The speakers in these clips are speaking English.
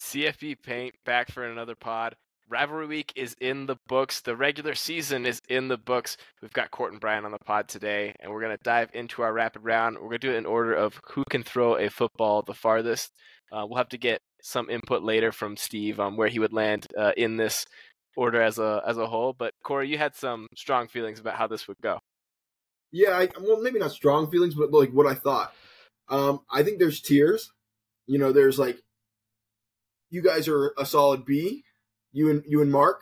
CFB Paint back for another pod. Rivalry week is in the books. The regular season is in the books. We've got Cort and Bryan on the pod today, and we're going to dive into our rapid round. We're going to do it in order of who can throw a football the farthest. We'll have to get some input later from Steve on where he would land in this order as a whole. But Corey, you had some strong feelings about how this would go. Yeah, well, maybe not strong feelings, but like what I thought. I think there's tiers. You know, there's like, you guys are a solid B, you and Mark,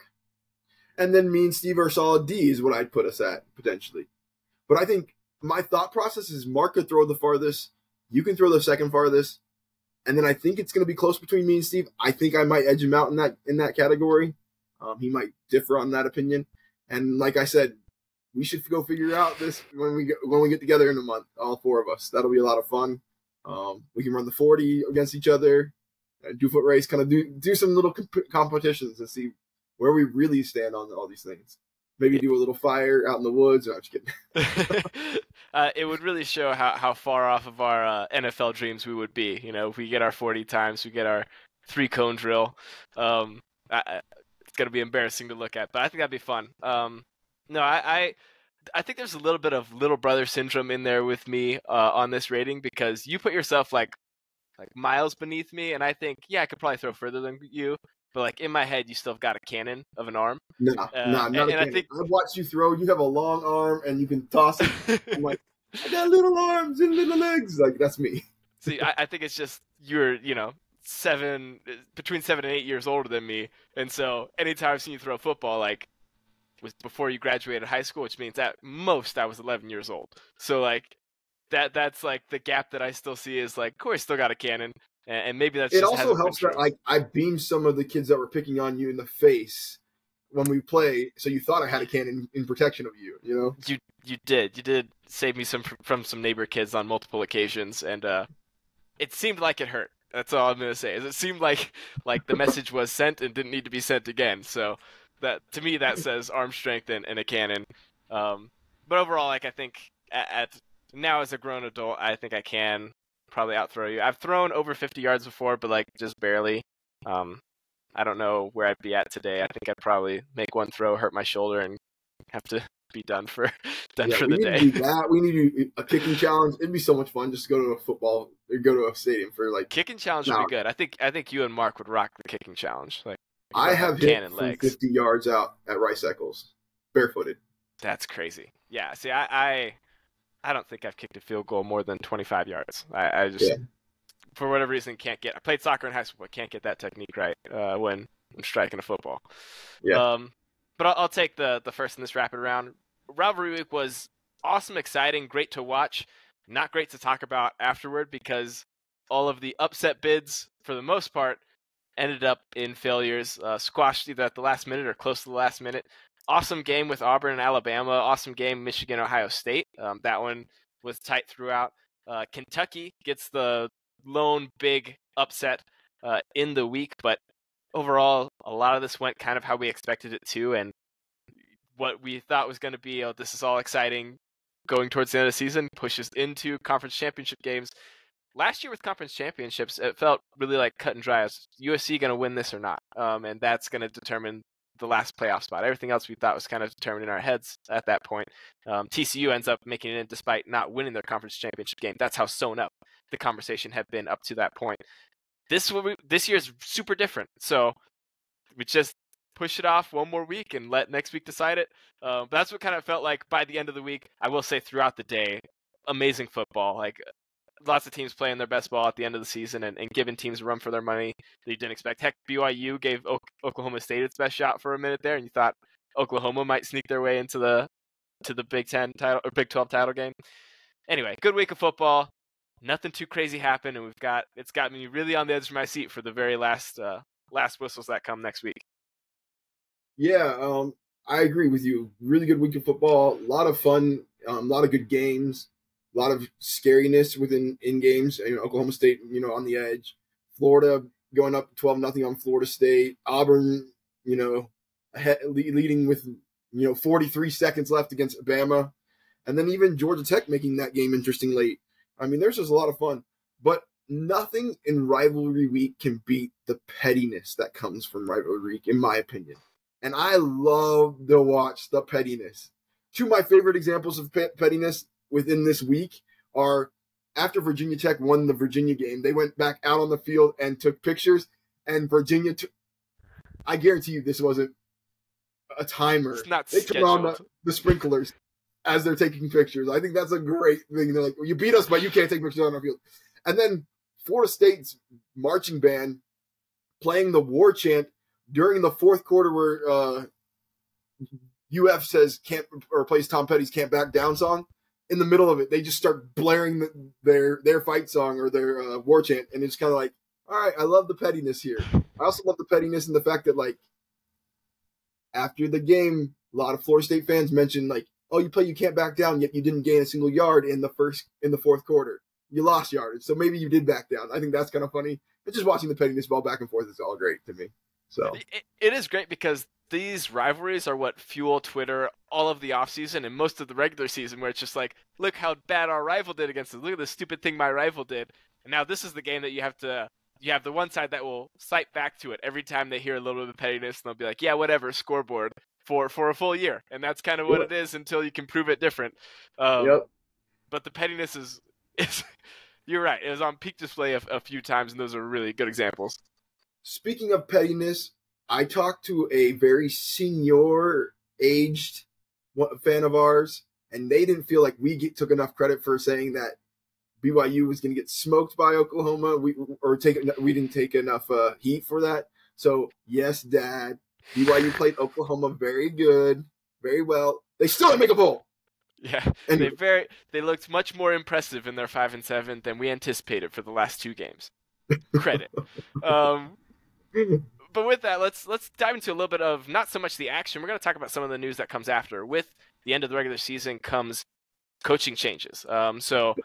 and then me and Steve are a solid D is what I'd put us at potentially. But I think my thought process is Mark could throw the farthest, you can throw the second farthest, and then I think it's going to be close between me and Steve. I think I might edge him out in that category. He might differ on that opinion, and like I said, we should go figure out this when we get together in a month, all four of us. That'll be a lot of fun. We can run the 40 against each other, do foot race, kind of do some little competitions and see where we really stand on all these things. Maybe do a little fire out in the woods. No, I'm just kidding. It would really show how far off of our NFL dreams we would be. You know, if we get our 40 times, we get our 3-cone drill. It's going to be embarrassing to look at, but I think that'd be fun. No, I think there's a little bit of little brother syndrome in there with me on this rating, because you put yourself like miles beneath me, and I think, yeah, I could probably throw further than you, but like in my head, you still have got a cannon of an arm. No, not a cannon. I think I've watched you throw. You have a long arm, and you can toss it. I'm like, I got little arms and little legs. Like, that's me. See, I think it's just you're, between 7 and 8 years older than me, and so anytime I've seen you throw a football, like, was before you graduated high school, which means at most I was 11 years old. So like that's like the gap that I still see is like, Corey still got a cannon, and maybe that's it. Just also helps that like I beamed some of the kids that were picking on you in the face when we play, so you thought I had a cannon in protection of you. You know, you did save me from some neighbor kids on multiple occasions, and it seemed like it hurt. That's all I'm gonna say. Is it seemed like the message was sent and didn't need to be sent again. So. That to me, that says arm strength and a cannon. But overall, like I think at now as a grown adult, I think I can probably outthrow you. I've thrown over 50 yards before, but like just barely. I don't know where I'd be at today. I think I'd probably make one throw, hurt my shoulder, and have to be done for the day. We need to do that. We need to do a kicking challenge. It'd be so much fun just to go to a stadium for like kicking challenge would be good. I think you and Mark would rock the kicking challenge. Like. I have hit from 50 yards out at Rice Eccles, barefooted. That's crazy. Yeah, see, I don't think I've kicked a field goal more than 25 yards. I just, for whatever reason, can't get. I played soccer in high school, but can't get that technique right when I'm striking a football. Yeah. But I'll take the first in this rapid round. Rivalry week was awesome, exciting, great to watch. Not great to talk about afterward, because all of the upset bids, for the most part, ended up in failures, squashed either at the last minute or close to the last minute. Awesome game with Auburn and Alabama. Awesome game, Michigan, Ohio State. That one was tight throughout. Kentucky gets the lone big upset in the week, but overall, a lot of this went kind of how we expected it to, and what we thought was going to be, this is all exciting going towards the end of the season, pushes into conference championship games. Last year with conference championships, it felt really like cut and dry. Is USC going to win this or not? And that's going to determine the last playoff spot. Everything else we thought was kind of determined in our heads at that point. TCU ends up making it in despite not winning their conference championship game. That's how sewn up the conversation had been up to that point. This year is super different. So we just push it off one more week and let next week decide it. But that's what kind of felt like by the end of the week. I will say throughout the day, amazing football. Like, lots of teams playing their best ball at the end of the season and giving teams a run for their money that you didn't expect. Heck, BYU gave Oklahoma State its best shot for a minute there, and you thought Oklahoma might sneak their way into the Big 10 title or Big 12 title game. Anyway, good week of football. Nothing too crazy happened, and it's got me really on the edge of my seat for the very last whistles that come next week. Yeah, I agree with you. Really good week of football. A lot of fun. A lot of good games. A lot of scariness in games. Oklahoma State, on the edge. Florida going up 12-0 on Florida State. Auburn, leading with 43 seconds left against Alabama, and then even Georgia Tech making that game interesting late. I mean, there's just a lot of fun. But nothing in Rivalry Week can beat the pettiness that comes from Rivalry Week, in my opinion. And I love to watch the pettiness. Two of my favorite examples of pettiness within this week are after Virginia Tech won the Virginia game, they went back out on the field and took pictures, and Virginia I guarantee you this wasn't a timer. It's not they scheduled. turn on the sprinklers as they're taking pictures. I think that's a great thing. They're like, well, you beat us, but you can't take pictures on our field. And then Florida State's marching band playing the war chant during the fourth quarter where UF says can't or plays Tom Petty's "Can't Back Down" song. In the middle of it, they just start blaring their fight song or their war chant, and it's kind of like, all right, I love the pettiness here. I also love the pettiness in the fact that, like, after the game, a lot of Florida State fans mentioned, like, oh, you can't back down, yet you didn't gain a single yard in the fourth quarter. You lost yardage, so maybe you did back down. I think that's kind of funny. But just watching the pettiness ball back and forth is all great to me. So it is great because these rivalries are what fuel Twitter all of the offseason and most of the regular season, where it's just like, look how bad our rival did against us. Look at the stupid thing my rival did. And now this is the game that you have the one side that will cite back to it every time they hear a little bit of pettiness, and they'll be like, yeah, whatever, scoreboard for a full year. And that's kind of what it is until you can prove it different. Yep. But the pettiness is you're right. It was on peak display a few times, and those are really good examples. Speaking of pettiness, I talked to a very senior-aged fan of ours, and they didn't feel like we took enough credit for saying that BYU was going to get smoked by Oklahoma. We didn't take enough heat for that. So, yes, Dad, BYU played Oklahoma very good, very well. They still didn't make a bowl. Yeah, and they looked much more impressive in their 5-7 than we anticipated for the last two games. Credit. But with that, let's dive into a little bit of not so much the action. We're going to talk about some of the news that comes after. With the end of the regular season comes coaching changes. So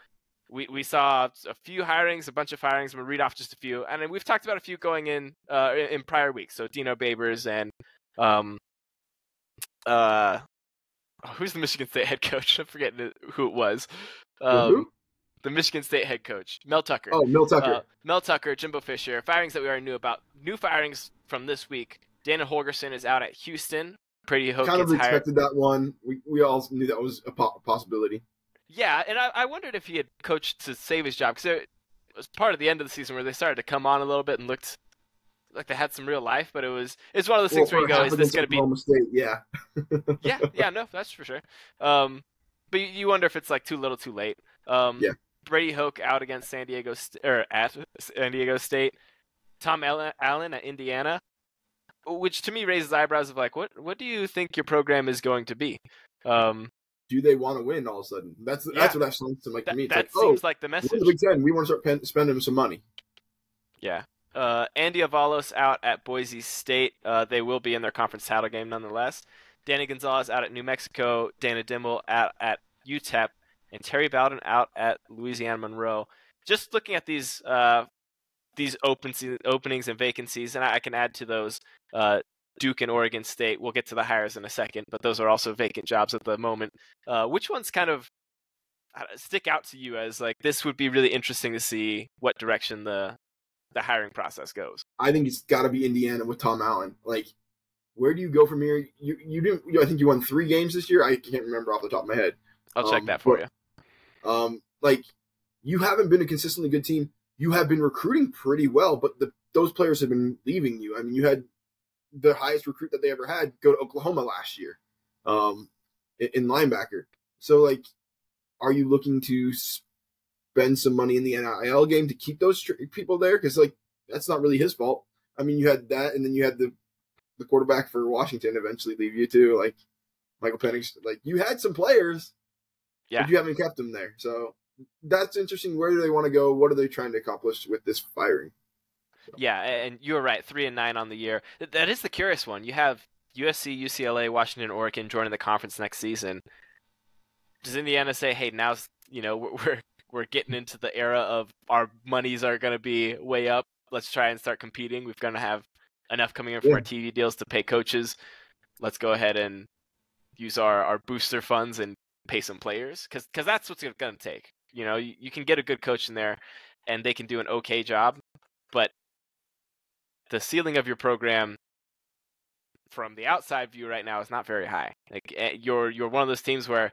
we saw a few hirings, a bunch of firings. I'm going to read off just a few. And then we've talked about a few going in prior weeks. So Dino Babers and who's the Michigan State head coach? I'm forgetting who it was. The Michigan State head coach, Mel Tucker. Oh, Mel Tucker. Mel Tucker, Jimbo Fisher. Firings that we already knew about. New firings from this week. Dana Holgerson is out at Houston. Brady Hoke kind of expected hired. That one. We all knew that was a possibility. Yeah, and I wondered if he had coached to save his job, because it was part of the end of the season where they started to come on a little bit and looked like they had some real life, but it's one of those things where you go, is this going to be... State, yeah. yeah, no, that's for sure. But you wonder if it's like too little too late. Yeah. Brady Hoke out against at San Diego State. Tom Allen at Indiana, which to me raises eyebrows of like, what do you think your program is going to be? Do they want to win all of a sudden? That's what that sounds like to me. That seems like the message. The Big Ten, we want to start spending some money. Yeah. Andy Avalos out at Boise State. They will be in their conference title game nonetheless. Danny Gonzalez out at New Mexico. Dana Dimmel out at UTEP. And Terry Bowden out at Louisiana Monroe. Just looking at these openings and vacancies, and I can add to those Duke and Oregon State. We'll get to the hires in a second, but those are also vacant jobs at the moment. Which ones kind of stick out to you as like this would be really interesting to see what direction the hiring process goes? I think it's got to be Indiana with Tom Allen. Like, where do you go from here? You didn't. I think you won 3 games this year. I can't remember off the top of my head. I'll check that for you. Like, you haven't been a consistently good team. You have been recruiting pretty well, but those players have been leaving you. I mean, you had the highest recruit that they ever had go to Oklahoma last year, in linebacker. So, like, are you looking to spend some money in the NIL game to keep those people there? Because, like, that's not really his fault. I mean, you had that, and then you had the quarterback for Washington eventually leave you too, like Michael Penix. Like, you had some players, but you haven't kept them there. So that's interesting. Where do they want to go? What are they trying to accomplish with this firing? So. Yeah, and you were right. 3-9 on the year. That is the curious one. You have USC, UCLA, Washington, Oregon joining the conference next season. Does Indiana say, "Hey, now's we're getting into the era of our monies are going to be way up. Let's try and start competing. We're going to have enough coming in from our TV deals to pay coaches. Let's go ahead and use our booster funds and pay some players," because that's what's going to take. You can get a good coach in there, and they can do an okay job, but the ceiling of your program from the outside view right now is not very high. Like you're one of those teams where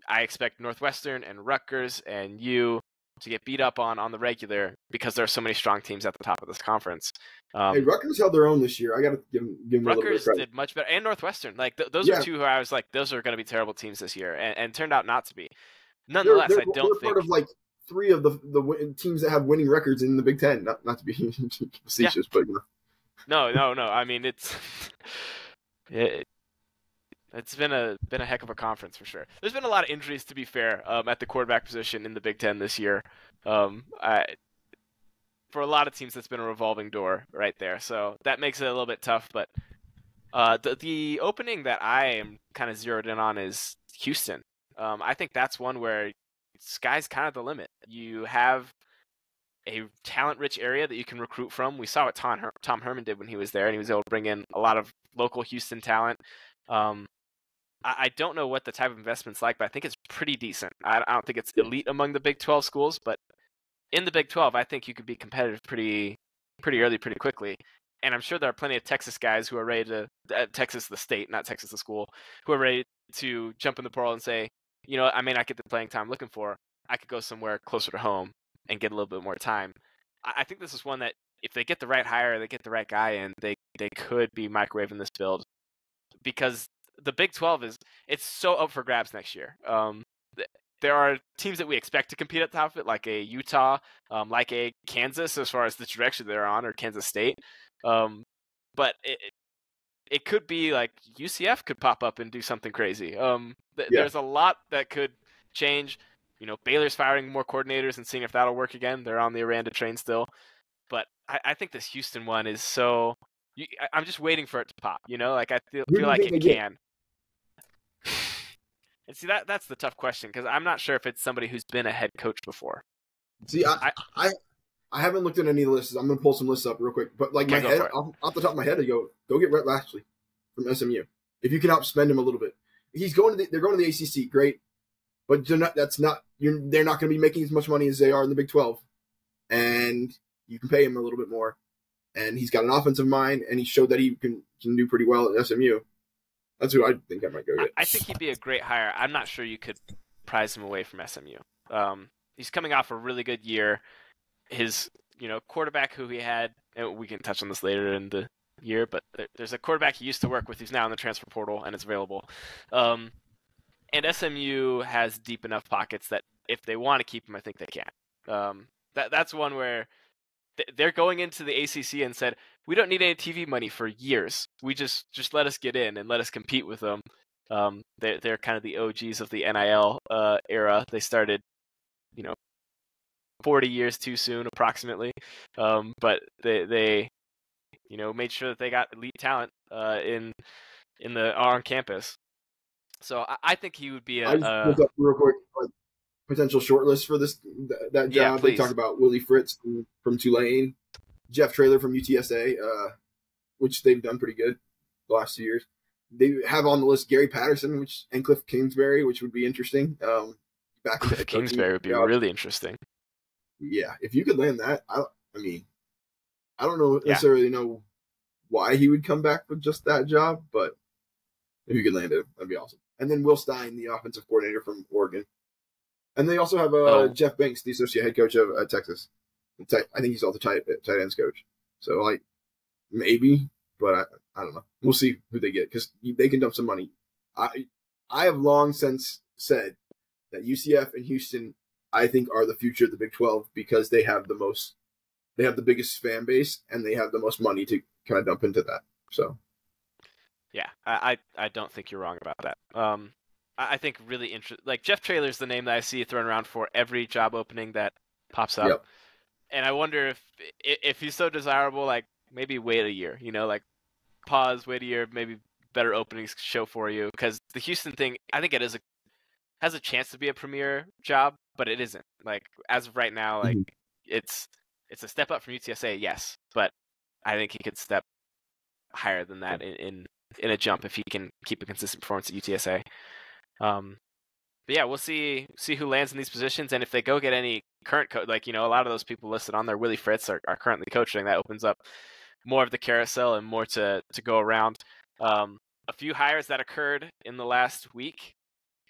I expect Northwestern and Rutgers and you to get beat up on the regular because there are so many strong teams at the top of this conference. Hey, Rutgers held their own this year. I got to give them a little bit of Rutgers credit. did much better, and Northwestern. Like those are two who I was like, those are going to be terrible teams this year, and turned out not to be. Nonetheless, I don't think part of like 3 of the teams that have winning records in the Big Ten. Not to be facetious, but no. I mean, it's been a heck of a conference for sure. There's been a lot of injuries, to be fair, at the quarterback position in the Big Ten this year. For a lot of teams, that's been a revolving door right there. So that makes it a little bit tough. But the opening that I am kind of zeroed in on is Houston. I think that's one where sky's kind of the limit. You have a talent-rich area that you can recruit from. We saw what Tom Herman did when he was there, and he was able to bring in a lot of local Houston talent. I don't know what the type of investment's like, but I think it's pretty decent. I don't think it's elite among the Big 12 schools, but in the Big 12, I think you could be competitive pretty early, pretty quickly. And I'm sure there are plenty of Texas guys who are ready to Texas the state, not Texas the school, who are ready to jump in the portal and say, you know, I may not get the playing time I'm looking for. I could go somewhere closer to home and get a little bit more time. I think this is one that if they get the right hire, they get the right guy in, they could be microwaving this build, because the Big 12 it's so up for grabs next year. There are teams that we expect to compete at the top of it, like a Utah, like a Kansas, as far as the direction they're on, or Kansas State. But it could be like UCF could pop up and do something crazy. There's a lot that could change. You know, Baylor's firing more coordinators and seeing if that'll work again. They're on the Aranda train still. But I think this Houston one is so... I'm just waiting for it to pop, you know? Like, I feel like it can. And see, that's the tough question, because I'm not sure if it's somebody who's been a head coach before. See, I haven't looked at any of the lists. I'm going to pull some lists up real quick. But like off the top of my head, I go get Rhett Lashley from SMU. If you can outspend him a little bit. They're going to the ACC, great. But they're not going to be making as much money as they are in the Big 12. And you can pay him a little bit more. And he's got an offensive mind, and he showed that he can do pretty well at SMU. That's who I think I might go get. I think he'd be a great hire. I'm not sure you could prize him away from SMU. He's coming off a really good year. His quarterback who he had, and we can touch on this later in the year, but there's a quarterback he used to work with who's now in the transfer portal and is available. And SMU has deep enough pockets that if they want to keep him, I think they can. That's one where they're going into the ACC and said, we don't need any TV money for years. We just let us get in and let us compete with them. They're kind of the OGs of the NIL era. They started, 40 years too soon, approximately. But they made sure that they got elite talent on campus. So I think he would be I just looked up real quick potential shortlist for that job. Yeah, they talk about Willie Fritz from Tulane, Jeff Traylor from UTSA, which they've done pretty good the last 2 years. They have on the list Gary Patterson, and Cliff Kingsbury, which would be interesting. Cliff Kingsbury would be really interesting. Yeah, if you could land that, I don't necessarily know why he would come back with just that job, but if you could land it, that'd be awesome. And then Will Stein, the offensive coordinator from Oregon. And they also have Jeff Banks, the associate head coach of Texas. I think he's also tight ends coach. So, maybe, but I don't know. We'll see who they get, because they can dump some money. I have long since said that UCF and Houston, I think, are the future of the Big 12, because they have the biggest fan base, and they have the most money to kind of dump into that. So, yeah, I don't think you're wrong about that. I think really interesting. Like, Jeff Traylor's the name that I see thrown around for every job opening that pops up. Yep. And I wonder if he's so desirable, like, maybe wait a year, pause, wait a year, maybe better openings show for you. Because the Houston thing, I think it has a chance to be a premier job, but it isn't. Like, as of right now, like, it's a step up from UTSA, yes, but I think he could step higher than that in a jump if he can keep a consistent performance at UTSA. But yeah, we'll see who lands in these positions, and if they go get any current like a lot of those people listed on there, Willie Fritz are currently coaching. That opens up more of the carousel and more to go around. A few hires that occurred in the last week.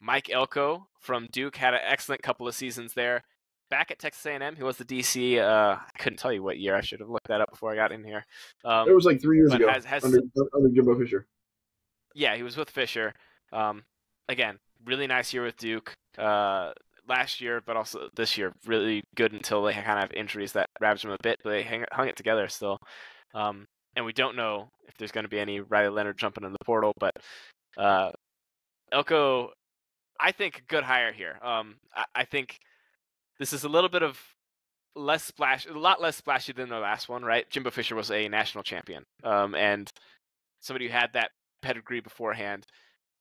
Mike Elko from Duke had an excellent couple of seasons there. Back at Texas A&M, he was the DC. I couldn't tell you what year. I should have looked that up before I got in here. It was like 3 years But ago has under Jimbo Fisher. yeah, he was with Fisher. Again, really nice year with Duke last year, but also this year, really good until they kind of have injuries that ravaged them a bit, but they hung it together still. And we don't know if there's going to be any Riley Leonard jumping in the portal, but Elko, I think, a good hire here. I think this is a little bit of a lot less splashy than the last one, right? Jimbo Fisher was a national champion, and somebody who had that pedigree beforehand.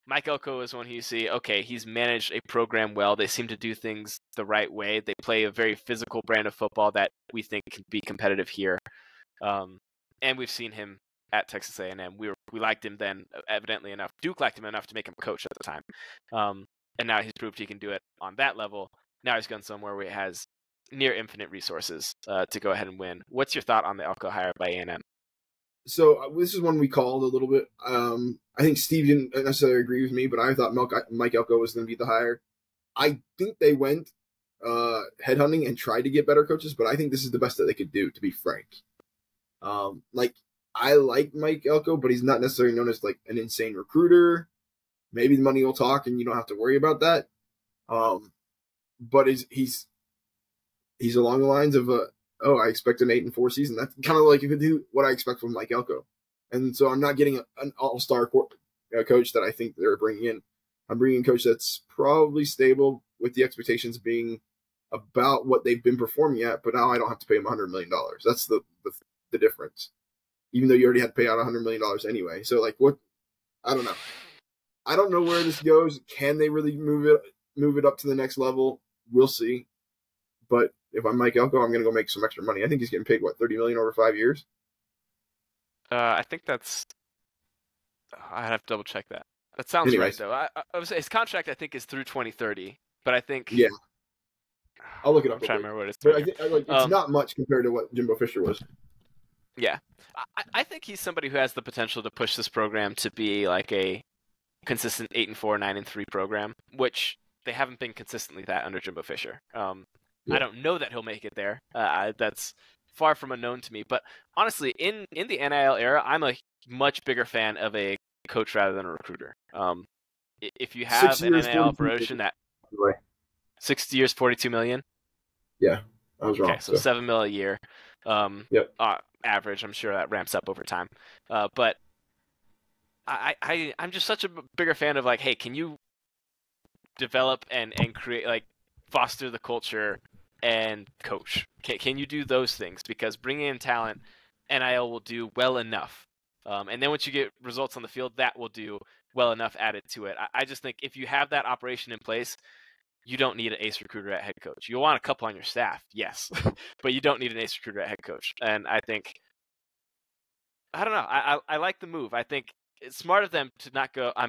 Mike Elko is one who you see, okay, he's managed a program well. They seem to do things the right way. They play a very physical brand of football that we think can be competitive here. And we've seen him at Texas A&M. We liked him then, evidently enough. Duke liked him enough to make him coach at the time. And now he's proved he can do it on that level. Now he's gone somewhere where he has near infinite resources to go ahead and win. What's your thought on the Elko hire by A&M? So this is one we called a little bit. I think Steve didn't necessarily agree with me, but I thought Mike Elko was going to be the hire. I think they went headhunting and tried to get better coaches, but I think this is the best that they could do, to be frank. I like Mike Elko, but he's not necessarily known as like an insane recruiter. Maybe the money will talk, and you don't have to worry about that. But he's along the lines of I expect an 8-4 season. That's kind of like what I expect from Mike Elko. And so I'm not getting an all-star coach that I think they're bringing in. I'm bringing a coach that's probably stable with the expectations being about what they've been performing at, but now I don't have to pay him $100 million. That's the difference. Even though you already had to pay out $100 million anyway. So what? I don't know. I don't know where this goes. Can they really move it up to the next level? We'll see. But if I'm Mike Elko, I'm going to go make some extra money. I think he's getting paid, $30 million over 5 years? I think that's... I'd have to double check that. That sounds right, though. I would say his contract, I think, is through 2030. But I think... Yeah. I'll look it up. I'm trying to remember what it is. But I think it's not much compared to what Jimbo Fisher was. Yeah. I think he's somebody who has the potential to push this program to be like a consistent 8-4, 9-3 program, which they haven't been consistently that under Jimbo Fisher. I don't know that he'll make it there. That's far from unknown to me. But honestly, in the NIL era, I'm a much bigger fan of a coach rather than a recruiter. If you have an NIL operation that 6 years, $42 million. Yeah, I was wrong. Okay, so $7 million a year. Yep. Average. I'm sure that ramps up over time. But I'm just such a bigger fan of hey, can you develop and create, foster the culture and coach? Can you do those things? Because bringing in talent, NIL will do well enough. And then once you get results on the field, that will do well enough added to it. I just think if you have that operation in place, you don't need an ace recruiter at head coach. You'll want a couple on your staff, yes, but you don't need an ace recruiter at head coach. And I think, I don't know, I like the move. I think it's smart of them to not go, I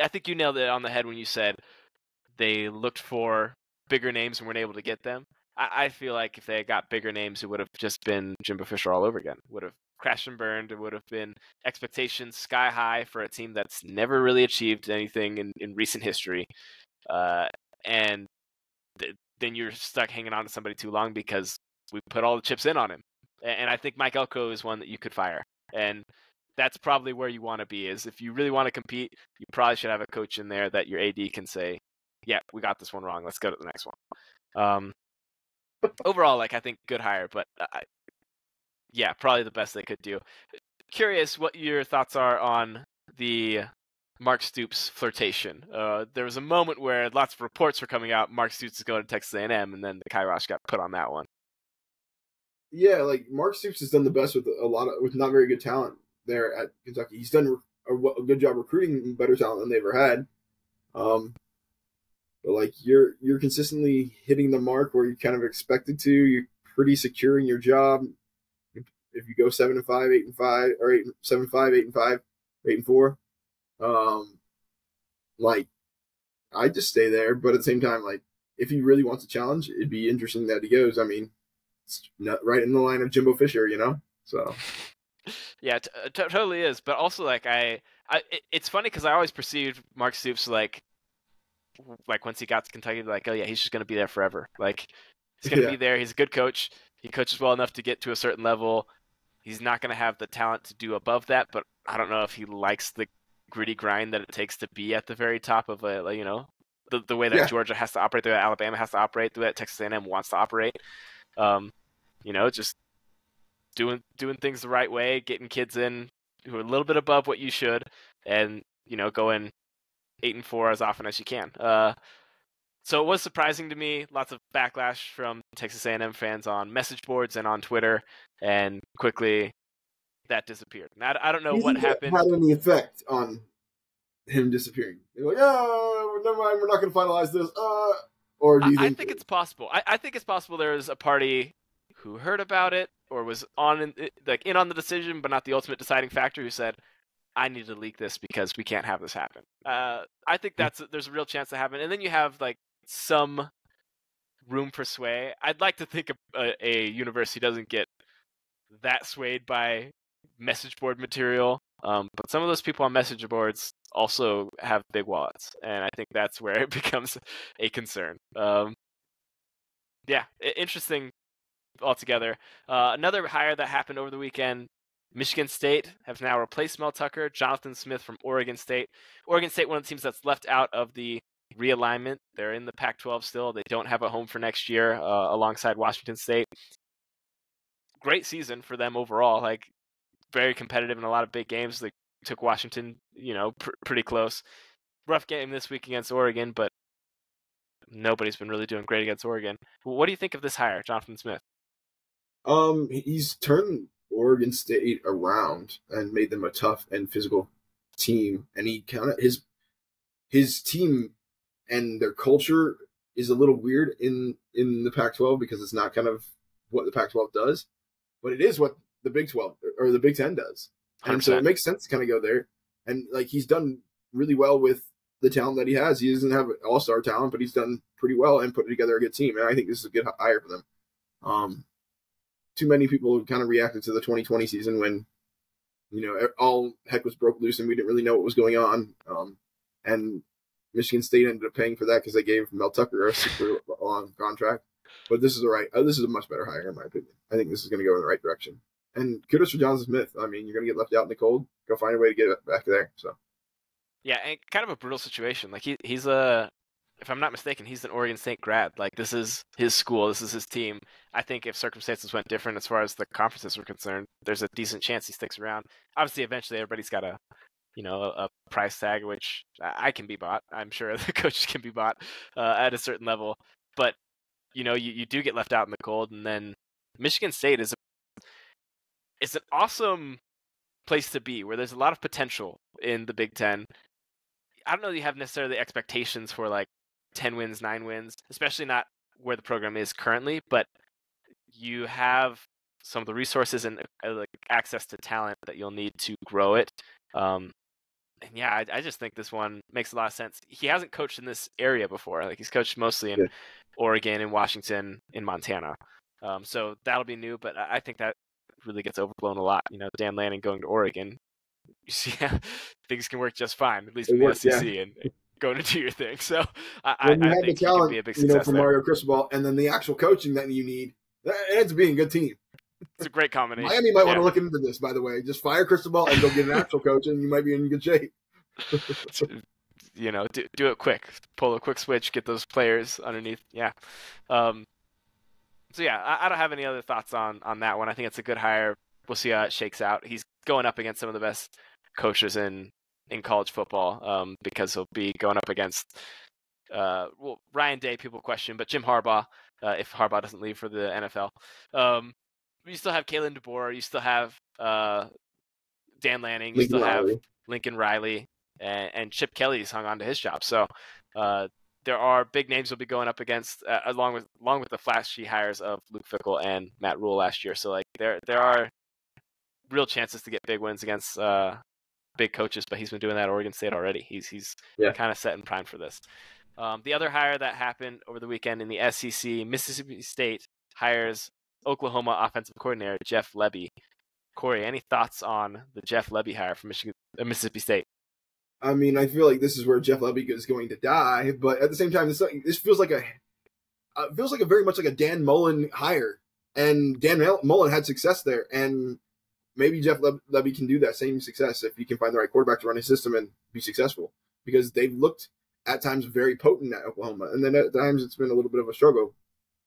think you nailed it on the head when you said they looked for bigger names and weren't able to get them. I feel like if they had got bigger names, it would have just been Jimbo Fisher all over again. Would have crashed and burned. It would have been expectations sky high for a team that's never really achieved anything in recent history. And then you're stuck hanging on to somebody too long because we put all the chips in on him. And I think Mike Elko is one that you could fire. And that's probably where you want to be, is if you really want to compete, you probably should have a coach in there that your AD can say, yeah, we got this one wrong. Let's go to the next one. Overall, I think good hire, but yeah, probably the best they could do. Curious what your thoughts are on the Mark Stoops flirtation. There was a moment where lots of reports were coming out Mark Stoops is going to Texas A&M, and then the kibosh got put on that one. Yeah, Mark Stoops has done the best with with not very good talent there at Kentucky. He's done a good job recruiting better talent than they ever had. But you're consistently hitting the mark where you kind of expected to. You're pretty secure in your job. If you go 7-5, 8-5, or 7-5, 8-5, 8-4, I'd just stay there. But at the same time, like if he really wants a challenge, it'd be interesting that he goes. I mean, it's not right in the line of Jimbo Fisher, you know. So Yeah, totally is. But also, like, it's funny because I always perceived Mark Stoops like once he got to Kentucky, like, oh yeah, he's just gonna be there forever. Like, he's gonna yeah, be there. He's a good coach. He coaches well enough to get to a certain level. He's not gonna have the talent to do above that, but I don't know if he likes the gritty grind that it takes to be at the very top of a, like, the way that yeah, Georgia has to operate, the way that Alabama has to operate, the way that Texas A&M wants to operate. Um, just doing things the right way, getting kids in who are a little bit above what you should, and going 8-4 as often as you can. So it was surprising to me. Lots of backlash from Texas A&M fans on message boards and on Twitter, and quickly that disappeared. Now, I don't know do you what think that happened. had any effect on him disappearing? They're like, oh, never mind, we're not going to finalize this. Or do you I think? think it's possible. I think it's possible there was a party who heard about it or was in on the decision, but not the ultimate deciding factor, who said, I need to leak this because we can't have this happen. I think there's a real chance to happen. And then you have like some room for sway. I'd like to think a university doesn't get that swayed by message board material. But some of those people on message boards also have big wallets, and I think that's where it becomes a concern. Yeah, interesting altogether. Another hire that happened over the weekend: Michigan State has now replaced Mel Tucker. Jonathan Smith from Oregon State. Oregon State, one of the teams that's left out of the realignment. They're in the Pac-12 still. They don't have a home for next year, alongside Washington State. Great season for them overall. Like, very competitive in a lot of big games. They took Washington, pretty close. Rough game this week against Oregon, but nobody's been really doing great against Oregon. What do you think of this hire, Jonathan Smith? He's turned Oregon State around and made them a tough and physical team, and he kind of his team and their culture is a little weird in the Pac-12 because it's not kind of what the Pac-12 does, but it is what the Big 12 or the Big 10 does. And 100%. so it makes sense to kind of go there. And like he's done really well with the talent that he has. He doesn't have all-star talent, but he's done pretty well and put together a good team. And I think this is a good hire for them. Too many people kind of reacted to the 2020 season when, all heck was broke loose and we didn't really know what was going on. And Michigan State ended up paying for that because they gave Mel Tucker a super long contract. But this is this is a much better hire in my opinion. I think this is going to go in the right direction. And kudos for Jonathan Smith. I mean, you're going to get left out in the cold. Go find a way to get it back there. So, yeah, and kind of a brutal situation. Like he's if I'm not mistaken, he's an Oregon State grad. Like, this is his school, this is his team. I think if circumstances went different as far as the conferences were concerned, there's a decent chance he sticks around. Obviously, eventually, everybody's got a price tag, which I can be bought. I'm sure the coaches can be bought at a certain level. But you do get left out in the cold, and then Michigan State it's an awesome place to be, where there's a lot of potential in the Big Ten. I don't know that you have necessarily expectations for like 10 wins, 9 wins, especially not where the program is currently, but you have some of the resources and like access to talent that you'll need to grow it. And yeah, I just think this one makes a lot of sense. He hasn't coached in this area before. Like, he's coached mostly in Oregon and Washington, in Montana. So that'll be new, but I think that really gets overblown a lot. Dan Lanning going to Oregon, you see how things can work just fine, at least in the SEC, and going to do your thing. So I think he can be a big success from there. Mario Cristobal, and then the actual coaching that you need, that ends up being a good team. It's a great combination. Miami might want to look into this, by the way. Just fire Cristobal and go get an actual coach, and you might be in good shape. Do it quick. Pull a quick switch, get those players underneath. Yeah. So yeah, I don't have any other thoughts on that one. I think it's a good hire. We'll see how it shakes out. He's going up against some of the best coaches in college football, because he'll be going up against Ryan Day, people question, but Jim Harbaugh, if Harbaugh doesn't leave for the NFL. You still have Kalen DeBoer, you still have Dan Lanning, you still have Lincoln Riley, and Chip Kelly's hung on to his job. So there are big names you'll be going up against, along with the flashy hires of Luke Fickell and Matt Rule last year. So like there are real chances to get big wins against big coaches, but he's been doing that at Oregon State already. He's kind of set and primed for this. The other hire that happened over the weekend in the SEC, Mississippi State hires Oklahoma offensive coordinator Jeff Lebby. Corey, any thoughts on the Jeff Lebby hire from Mississippi State? I mean, I feel like this is where Jeff Lebby is going to die, but at the same time, this feels like a very much like a Dan Mullen hire, and Dan Mullen had success there, and maybe Jeff Lebby can do that same success if he can find the right quarterback to run his system and be successful, because they've looked at times very potent at Oklahoma, and then at times it's been a little bit of a struggle,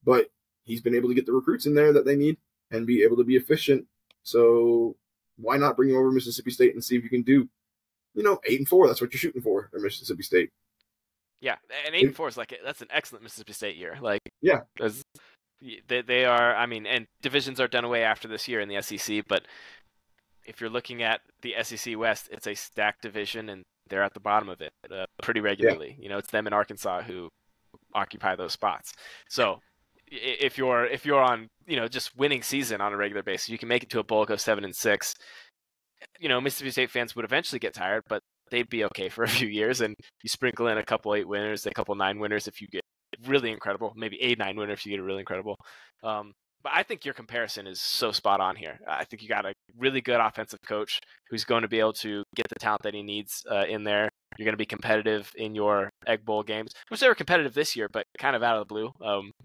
but he's been able to get the recruits in there that they need and be able to be efficient. So why not bring him over to Mississippi State and see if you can do, 8-4? That's what you're shooting for at Mississippi State. Yeah, and 8-4 is that's an excellent Mississippi State year. Yeah, because they are. I mean, and divisions are done away after this year in the SEC. But if you're looking at the SEC West, it's a stacked division, and they're at the bottom of it pretty regularly. Yeah. It's them and Arkansas who occupy those spots. So if you're on just winning season on a regular basis, you can make it to a bowl, go 7-6. Mississippi State fans would eventually get tired, but they'd be okay for a few years. And you sprinkle in a couple 8 winners, a couple 9 winners if you get really incredible, maybe a 9 winner if you get a really incredible. But I think your comparison is so spot on here. I think you got a really good offensive coach who's going to be able to get the talent that he needs in there. You're going to be competitive in your Egg Bowl games, which they were competitive this year, but kind of out of the blue.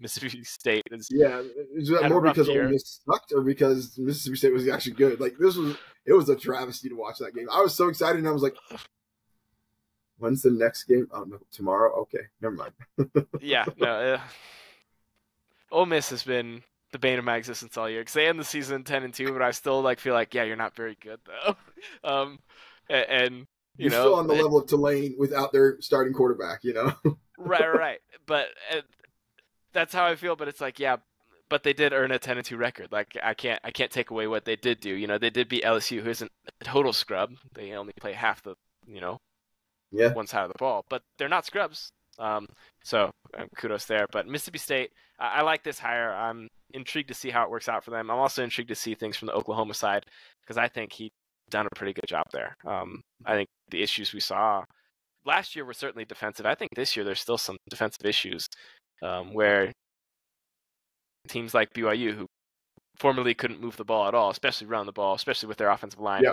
Mississippi State is that more because Ole Miss sucked or because Mississippi State was actually good? It was a travesty to watch that game. I was so excited, and I was like, when's the next game? Oh, no, tomorrow? Okay, never mind. Yeah, no. Ole Miss has been the bane of my existence all year because they end the season 10-2, but I still feel like, yeah, you're not very good though. And you're still on the level of Tulane without their starting quarterback, Right. But that's how I feel. But it's like, yeah, but they did earn a 10-2 record. I can't take away what they did do. They did beat LSU, who isn't a total scrub. They only play half the one side of the ball, but they're not scrubs. So kudos there. But Mississippi State, I like this hire. I'm intrigued to see how it works out for them. I'm also intrigued to see things from the Oklahoma side because I think he done a pretty good job there. I think the issues we saw last year were certainly defensive. I think this year there's still some defensive issues where teams like BYU, who formerly couldn't move the ball at all, especially run the ball, especially with their offensive line,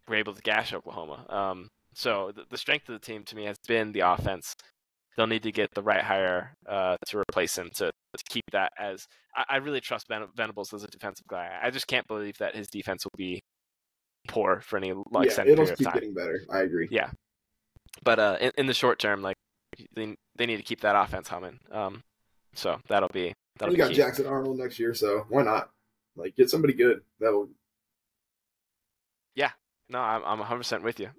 were able to gash Oklahoma. So the strength of the team to me has been the offense. They'll need to get the right hire to replace him to keep that as I really trust Venables as a defensive guy. I just can't believe that his defense will be poor for any extended period of time. It'll keep getting better. I agree. Yeah, but in the short term, they need to keep that offense humming. So that'll be. You got key. Jackson Arnold next year, so why not? Get somebody good. That'll. Yeah, no, I'm 100% with you.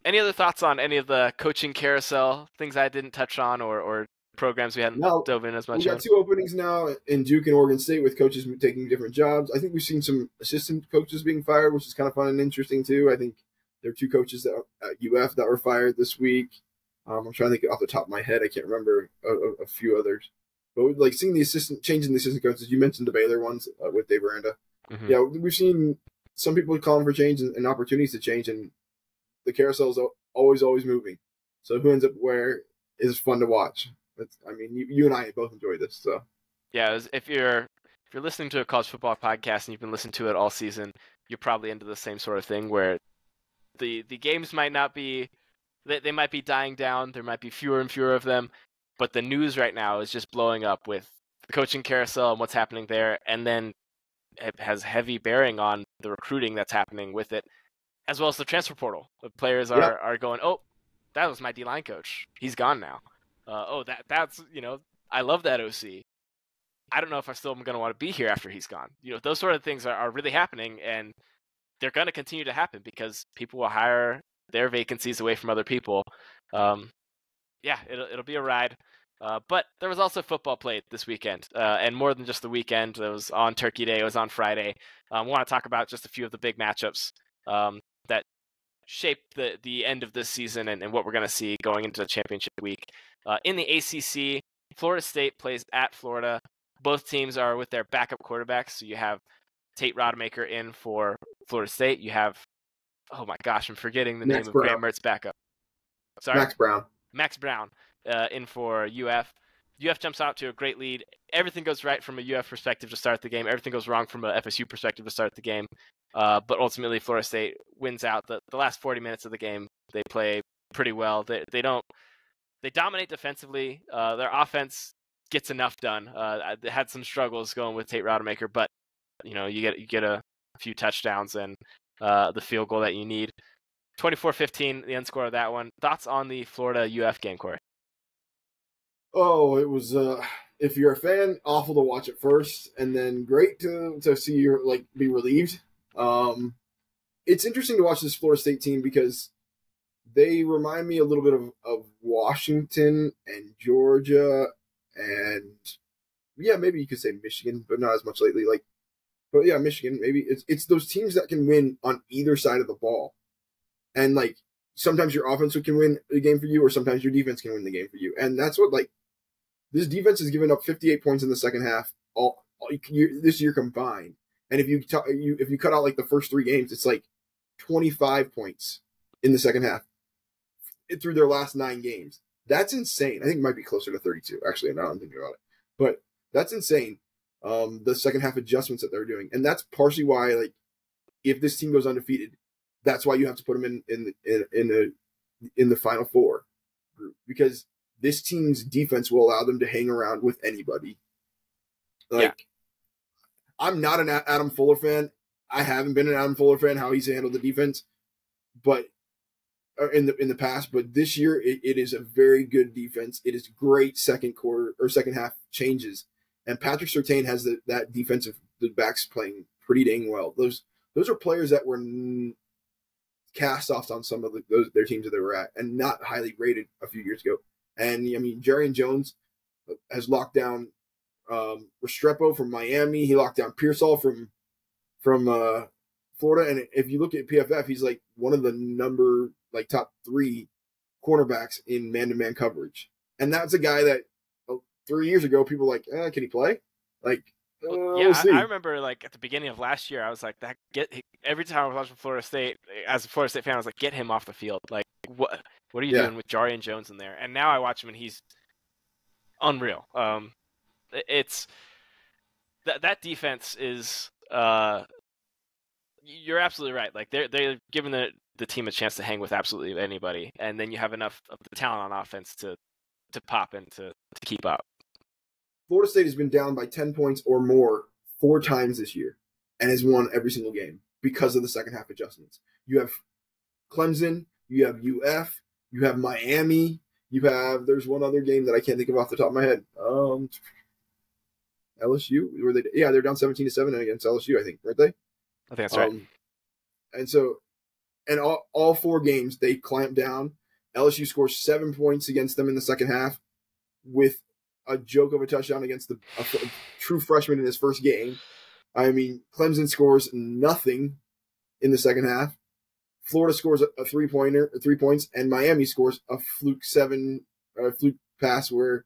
Any other thoughts on any of the coaching carousel things I didn't touch on, or programs we hadn't dove in as much? We got 2 openings now in Duke and Oregon State with coaches taking different jobs. I think we've seen some assistant coaches being fired, which is kind of fun and interesting too. I think there are 2 coaches at UF that were fired this week. I'm trying to think off the top of my head. I can't remember a few others. But seeing changing the assistant coaches, you mentioned the Baylor ones with Dave Aranda. Mm-hmm. Yeah, we've seen some people calling for change and opportunities to change, and the carousel is always moving. So who ends up where is fun to watch. You and I both enjoy this. So yeah, if you're listening to a college football podcast and you've been listening to it all season, you're probably into the same sort of thing where the games might not be, they might be dying down. There might be fewer and fewer of them, but the news right now is just blowing up with the coaching carousel and what's happening there, and then it has heavy bearing on the recruiting that's happening with it, as well as the transfer portal. The players are going, oh, that was my D-line coach. He's gone now. That's I love that OC. I don't know if I still am going to want to be here after he's gone. Those sort of things are really happening, and they're going to continue to happen because people will hire their vacancies away from other people. It'll be a ride. But there was also football played this weekend, and more than just the weekend. It was on Turkey Day. It was on Friday. I want to talk about just a few of the big matchups that shaped the end of this season and what we're going to see going into the championship week. In the ACC, Florida State plays at Florida. Both teams are with their backup quarterbacks. So you have Tate Rodemaker in for Florida State. You have, oh my gosh, I'm forgetting the name of Graham Mertz's backup. Sorry? Max Brown. Max Brown in for UF. UF jumps out to a great lead. Everything goes right from a UF perspective to start the game. Everything goes wrong from a FSU perspective to start the game. But ultimately, Florida State wins out. The last 40 minutes of the game, they play pretty well. They dominate defensively. Their offense gets enough done. They had some struggles going with Tate Rodemaker, but you get a few touchdowns and the field goal that you need. 24-15, the end score of that one. Thoughts on the Florida UF game, Corey? Oh, it was if you're a fan, awful to watch at first, and then great to see you be relieved. It's interesting to watch this Florida State team because they remind me a little bit of Washington and Georgia, and yeah, maybe you could say Michigan, but not as much lately. But yeah, Michigan. Maybe it's those teams that can win on either side of the ball, and sometimes your offense can win the game for you, or sometimes your defense can win the game for you, and that's what this defense has given up 58 points in the second half this year combined. And if you cut out the first 3 games, it's 25 points in the second half through their last 9 games. That's insane. I think it might be closer to 32. Actually, now I'm thinking about it, but that's insane. The second half adjustments that they're doing, and that's partially why if this team goes undefeated, that's why you have to put them in the Final Four group, because this team's defense will allow them to hang around with anybody. I'm not an Adam Fuller fan. I haven't been an Adam Fuller fan, how he's handled the defense, but in the past. But this year, it is a very good defense. It is great second quarter or second half changes, and Patrick Surtain has that defensive the backs playing pretty dang well. Those are players that were cast-offs on some of their teams that they were at, and not highly rated a few years ago. And I mean, Jarian Jones has locked down Restrepo from Miami. He locked down Pearsall from Florida. And if you look at PFF, he's one of the top 3 cornerbacks in man-to-man coverage. And that's a guy that 3 years ago people were can he play? We'll see. I remember at the beginning of last year, I was every time I was watching Florida State, as a Florida State fan, I was get him off the field. What are you doing with Jarian Jones in there? And now I watch him and he's unreal. It's that defense is you're absolutely right. They're giving the team a chance to hang with absolutely anybody, and then you have enough of the talent on offense to pop and to keep up. Florida State has been down by 10 points or more 4 times this year and has won every single game because of the second half adjustments. You have Clemson, you have UF, you have Miami, there's one other game that I can't think of off the top of my head. LSU, they're down 17-7 against LSU, I think, weren't they? I think that's right. And all 4 games they clamped down. LSU scores 7 points against them in the second half with a joke of a touchdown against a true freshman in his first game. I mean, Clemson scores nothing in the second half. Florida scores a 3 points, and Miami scores a fluke pass where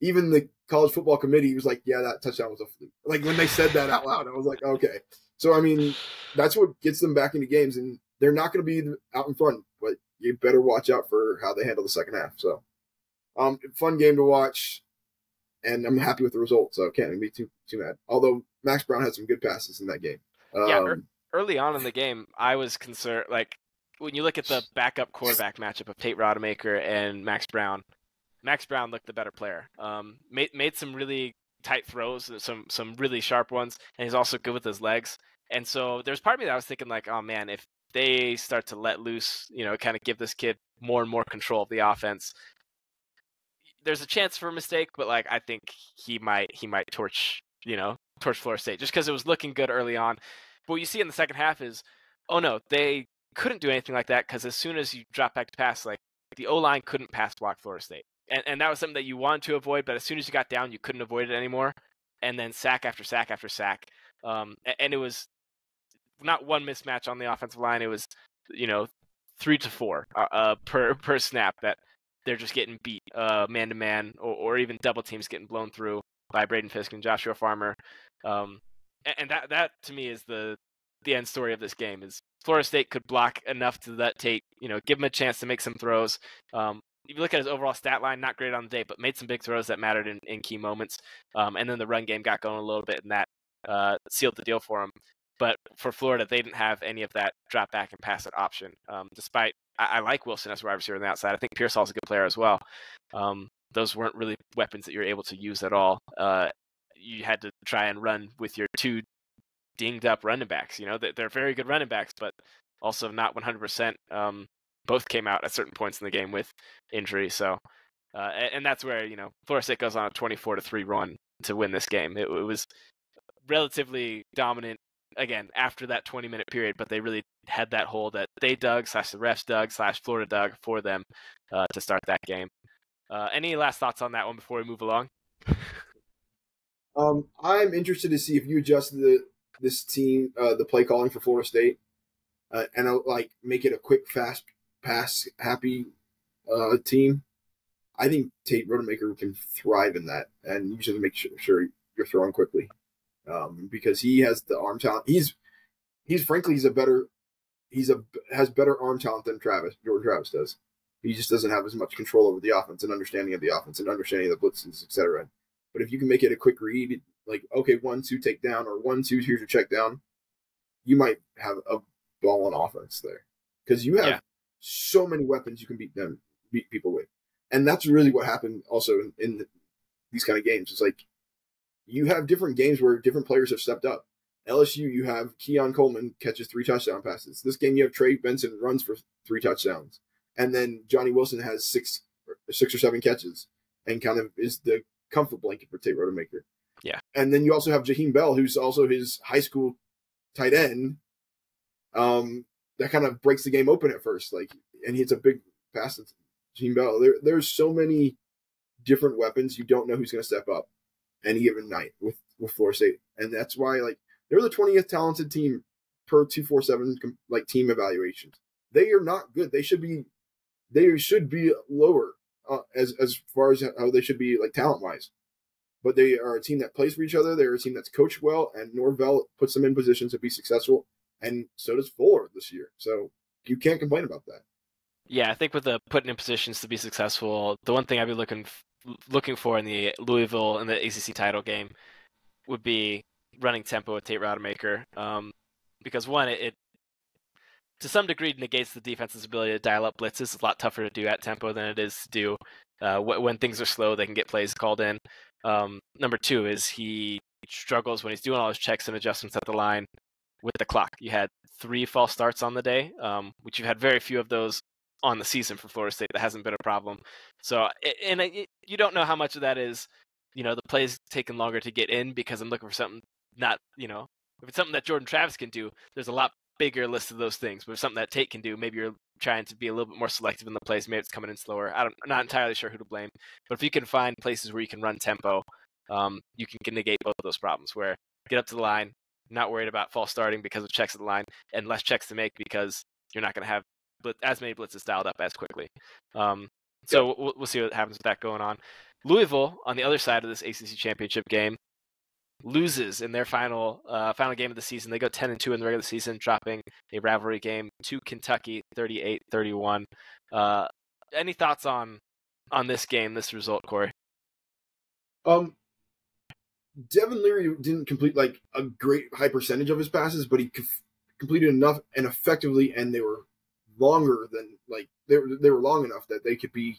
even the college football committee was yeah, that touchdown was a fluke. When they said that out loud, I was okay. So, I mean, that's what gets them back into games, and they're not going to be out in front, but you better watch out for how they handle the second half. So, fun game to watch, and I'm happy with the result, so can't be too mad. Although Max Brown had some good passes in that game. Early on in the game, I was concerned. When you look at the backup quarterback matchup of Tate Rodemaker and Max Brown looked the better player. Made some really tight throws, some really sharp ones, and he's also good with his legs. And so there's part of me that I was thinking oh man, if they start to let loose, kind of give this kid more and more control of the offense, there's a chance for a mistake. But I think he might torch Florida State just because it was looking good early on. But what you see in the second half is, oh no, they couldn't do anything like that because as soon as you drop back to pass, the O-line couldn't pass block Florida State. And that was something that you wanted to avoid, but as soon as you got down, you couldn't avoid it anymore. And then sack after sack after sack. And it was not one mismatch on the offensive line. It was, 3 to 4 per snap that they're just getting beat man-to-man or even double teams getting blown through by Braden Fisk and Joshua Farmer. And that to me is the end story of this game is Florida State could block enough to let Tate, give him a chance to make some throws. if you look at his overall stat line, not great on the day, but made some big throws that mattered in key moments. And then the run game got going a little bit, and that sealed the deal for him. But for Florida, they didn't have any of that drop back and pass it option. Despite I like Wilson as a wide receiver on the outside. I think Pearsall's a good player as well. Those weren't really weapons that you're able to use at all. You had to try and run with your two dinged up running backs. They're very good running backs, but also not 100%. Both came out at certain points in the game with injury. So, and that's where, Florida State goes on a 24-3 run to win this game. It was relatively dominant, again, after that 20-minute period, but they really had that hole that they dug, / the refs dug, / Florida dug for them to start that game. Any last thoughts on that one before we move along? I'm interested to see if you adjust this team, the play calling for Florida State, and make it a quick, fast pass happy team. I think Tate Rodemaker can thrive in that, and you should make sure you're throwing quickly, because he has the arm talent. He's frankly has better arm talent than Jordan Travis does. He just doesn't have as much control over the offense and understanding of the offense and understanding of the blitzes, etc. But if you can make it a quick read, like, okay, 1-2 take down, or 1-2 here's your check down, you might have a ball on offense there, because you have so many weapons you can beat people with. And that's really what happened also in these kind of games. It's like you have different games where different players have stepped up. LSU, you have Keon Coleman catches 3 touchdown passes. This game, you have Trey Benson runs for 3 touchdowns. And then Johnny Wilson has 6 or 7 catches and kind of is the comfort blanket for Tate Rodemaker. Yeah. And then you also have Jaheim Bell, who's also his high school tight end. That kind of breaks the game open at first. And he hits a big pass to Jaheim Bell. There's so many different weapons. You don't know who's going to step up any given night with Florida State. And that's why, they're the 20th talented team per 247 team evaluations. They are not good. They should be lower as far as how they should be talent wise. But they are a team that plays for each other. They're a team that's coached well, and Norvell puts them in positions to be successful, and so does Fuller this year. So you can't complain about that. Yeah, I think with the putting in positions to be successful, the one thing I'd be looking for in the Louisville and the ACC title game would be running tempo with Tate Rodemaker, because one, it to some degree negates the defense's ability to dial up blitzes. It's a lot tougher to do at tempo than it is to do when things are slow. They can get plays called in. Number 2 is he struggles when he's doing all his checks and adjustments at the line with the clock. You had 3 false starts on the day, which you've had very few of those on the season for Florida State. That hasn't been a problem. So, you don't know how much of that is, the plays taking longer to get in because I'm looking for something not, if it's something that Jordan Travis can do, there's a lot bigger list of those things. But if something that Tate can do, maybe you're trying to be a little bit more selective in the plays. Maybe it's coming in slower. I'm not entirely sure who to blame. But if you can find places where you can run tempo, you can negate both of those problems, where get up to the line, not worried about false starting because of checks at the line, and less checks to make because you're not going to have as many blitzes dialed up as quickly. So we'll see what happens with that going on. Louisville, on the other side of this ACC championship game, loses in their final game of the season. They go 10-2 in the regular season, dropping a rivalry game to Kentucky, 38-31. Any thoughts on this game, this result, Corey? Devin Leary didn't complete a great high percentage of his passes, but he completed enough and effectively, and they were longer than they were long enough that they could be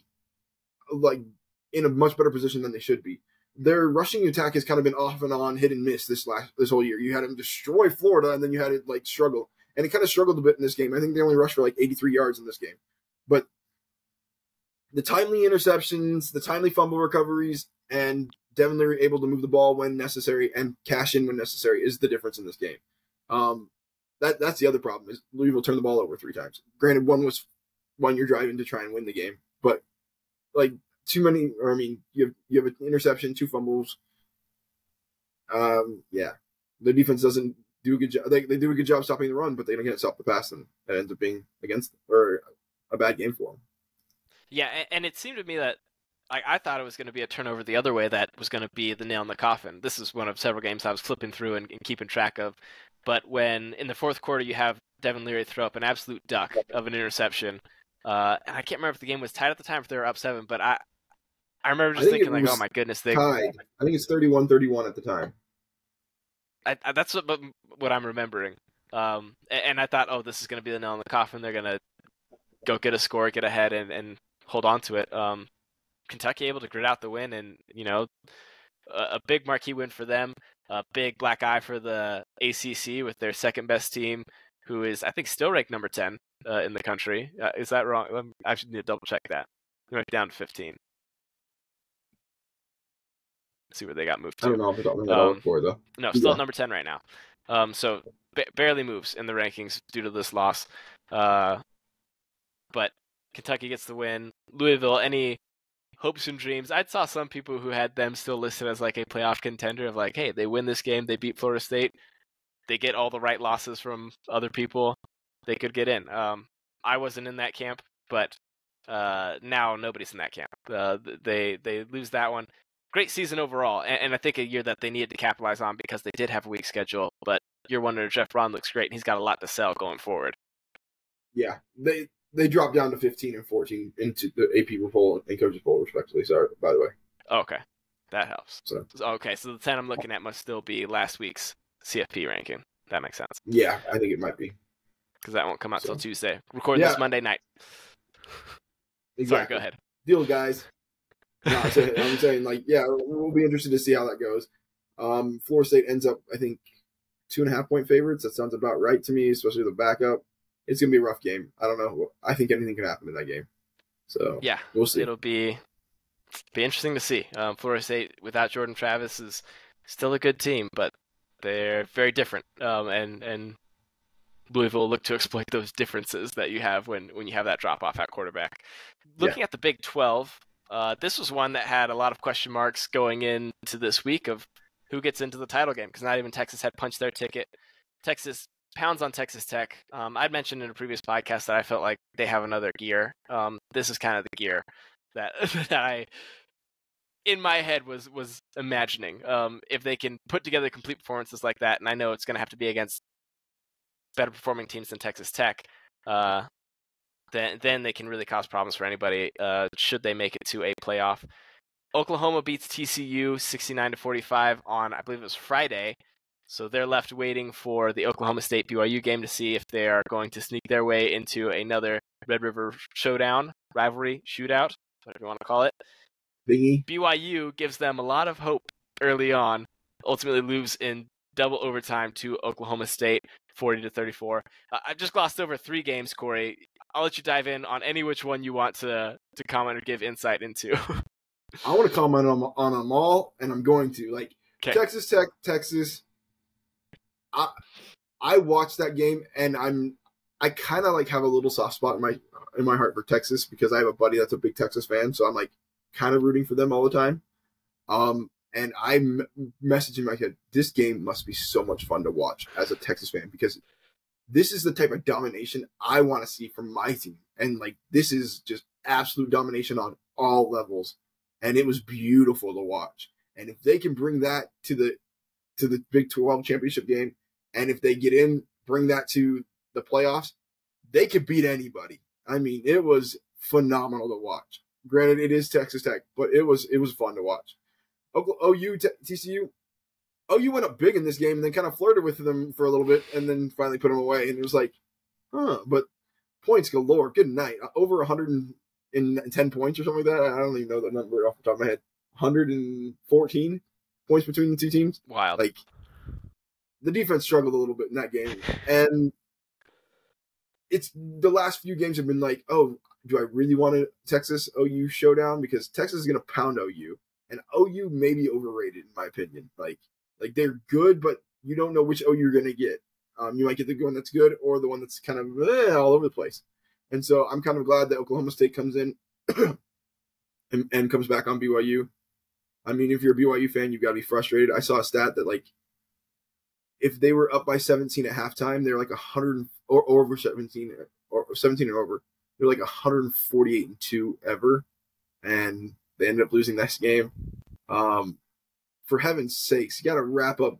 in a much better position than they should be. Their rushing attack has kind of been off and on, hit and miss this whole year. You had him destroy Florida, and then you had it struggle, and it kind of struggled a bit in this game. I think they only rushed for 83 yards in this game, but the timely interceptions, the timely fumble recoveries, and Devin Leary able to move the ball when necessary and cash in when necessary is the difference in this game. That's the other problem is Louisville turned the ball over 3 times. Granted, one was when you're driving to try and win the game, but too many. Or, I mean, you have an interception, 2 fumbles. The defense doesn't do a good job. They do a good job stopping the run, but they don't get to stop the pass, and that ends up being against or a bad game for them. Yeah, and it seemed to me that I thought it was going to be a turnover the other way that was going to be the nail in the coffin. This is one of several games I was flipping through and keeping track of. But when in the fourth quarter you have Devin Leary throw up an absolute duck of an interception, And I can't remember if the game was tied at the time, if they were up 7, but I remember I just think thinking it like, oh was my goodness, tied. I think it's 31-31 at the time. that's what I'm remembering. And I thought, oh, this is going to be the nail in the coffin. They're going to go get a score, get ahead, and hold on to it. Kentucky able to grit out the win, and a big marquee win for them. A big black eye for the ACC with their second best team, who is I think still ranked number 10 in the country. Is that wrong? I should need to double check that. They're down to 15. See where they got moved to. I don't know if it's on the medal for though. No, still at number 10 right now. So barely moves in the rankings due to this loss. But Kentucky gets the win. Louisville, any hopes and dreams? I saw some people who had them still listed as like a playoff contender of like, hey, they win this game, they beat Florida State, they get all the right losses from other people, they could get in. I wasn't in that camp, but now nobody's in that camp. They lose that one. Great season overall, and I think a year that they needed to capitalize on because they did have a weak schedule. But year one under Jeff Braun looks great, and he's got a lot to sell going forward. Yeah, they dropped down to 15 and 14 into the AP poll and coaches poll, respectively. Sorry, by the way. Okay, that helps. So okay, so the 10 I'm looking at must still be last week's CFP ranking. That makes sense. Yeah, I think it might be because that won't come out till Tuesday. Recording this Monday night. Exactly. Sorry, go ahead. Deal, guys. No, I'm saying, like, yeah, we'll be interested to see how that goes. Florida State ends up, I think, 2.5-point favorites. That sounds about right to me, especially the backup. It's going to be a rough game. I don't know. I think anything can happen in that game. So, yeah, we'll see. It'll be interesting to see. Florida State, without Jordan Travis, is still a good team, but they're very different. And Louisville will look to exploit those differences that you have when you have that drop-off at quarterback. Looking at the Big 12, this was one that had a lot of question marks going into this week of who gets into the title game, because not even Texas had punched their ticket. Texas pounds on Texas Tech. I'd mentioned in a previous podcast that I felt like they have another gear. This is kind of the gear that I, in my head, was imagining. If they can put together complete performances like that, and I know it's going to have to be against better performing teams than Texas Tech, then they can really cause problems for anybody should they make it to a playoff. Oklahoma beats TCU 69-45 on, I believe it was Friday. So they're left waiting for the Oklahoma State BYU game to see if they are going to sneak their way into another Red River showdown, rivalry, shootout, whatever you want to call it. Bingy. BYU gives them a lot of hope early on, ultimately lose in double overtime to Oklahoma State, 40-34. I just glossed over 3 games, Corey. I'll let you dive in on any which one you want to comment or give insight into. I want to comment on them all, and I'm going to. Like, Texas Tech, Texas. I watched that game, and I kind of like have a little soft spot in my heart for Texas because I have a buddy that's a big Texas fan, so I'm like kind of rooting for them all the time. And I messaged him, I said, this game must be so much fun to watch as a Texas fan because this is the type of domination I want to see from my team. And like, this is just absolute domination on all levels. And it was beautiful to watch. And if they can bring that to the Big 12 championship game, and if they get in, bring that to the playoffs, they could beat anybody. I mean, it was phenomenal to watch. Granted, it is Texas Tech, but it was fun to watch. OU, TCU, OU went up big in this game and then kind of flirted with them for a little bit and then finally put them away. And it was like, but points galore. Good night. Over 110 points or something like that. I don't even know the number off the top of my head. 114 points between the two teams. Wild. Like, the defense struggled a little bit in that game. And it's the last few games have been like, oh, do I really want a Texas OU showdown? Because Texas is going to pound OU. And OU may be overrated, in my opinion. Like they're good, but you don't know which OU you're going to get. You might get the one that's good or the one that's kind of all over the place. And so I'm kind of glad that Oklahoma State comes in and comes back on BYU. I mean, if you're a BYU fan, you've got to be frustrated. I saw a stat that, like, if they were up by 17 at halftime, they're like 100 or over 17 or 17 and over. They're like 148-2 ever. And they ended up losing this game. For heaven's sakes, you got to wrap up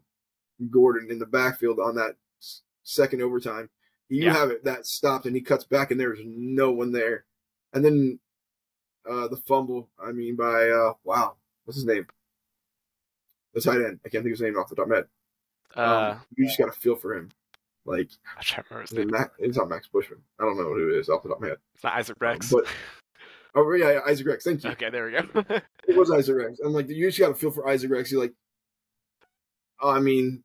Gordon in the backfield on that second overtime. You have it that stopped, and he cuts back, and there's no one there. And then the fumble, I mean, by wow, what's his name? The tight end. I can't think of his name off the top of my head. You just got to feel for him. Like, I can't remember his name. It's not Max Bushman. I don't know who it is off the top of my head. It's not Isaac Rex. Oh yeah, Isaac Rex. Thank you. Okay, there we go. It was Isaac Rex. I'm like, you just got to feel for Isaac Rex. You're like, oh, I mean,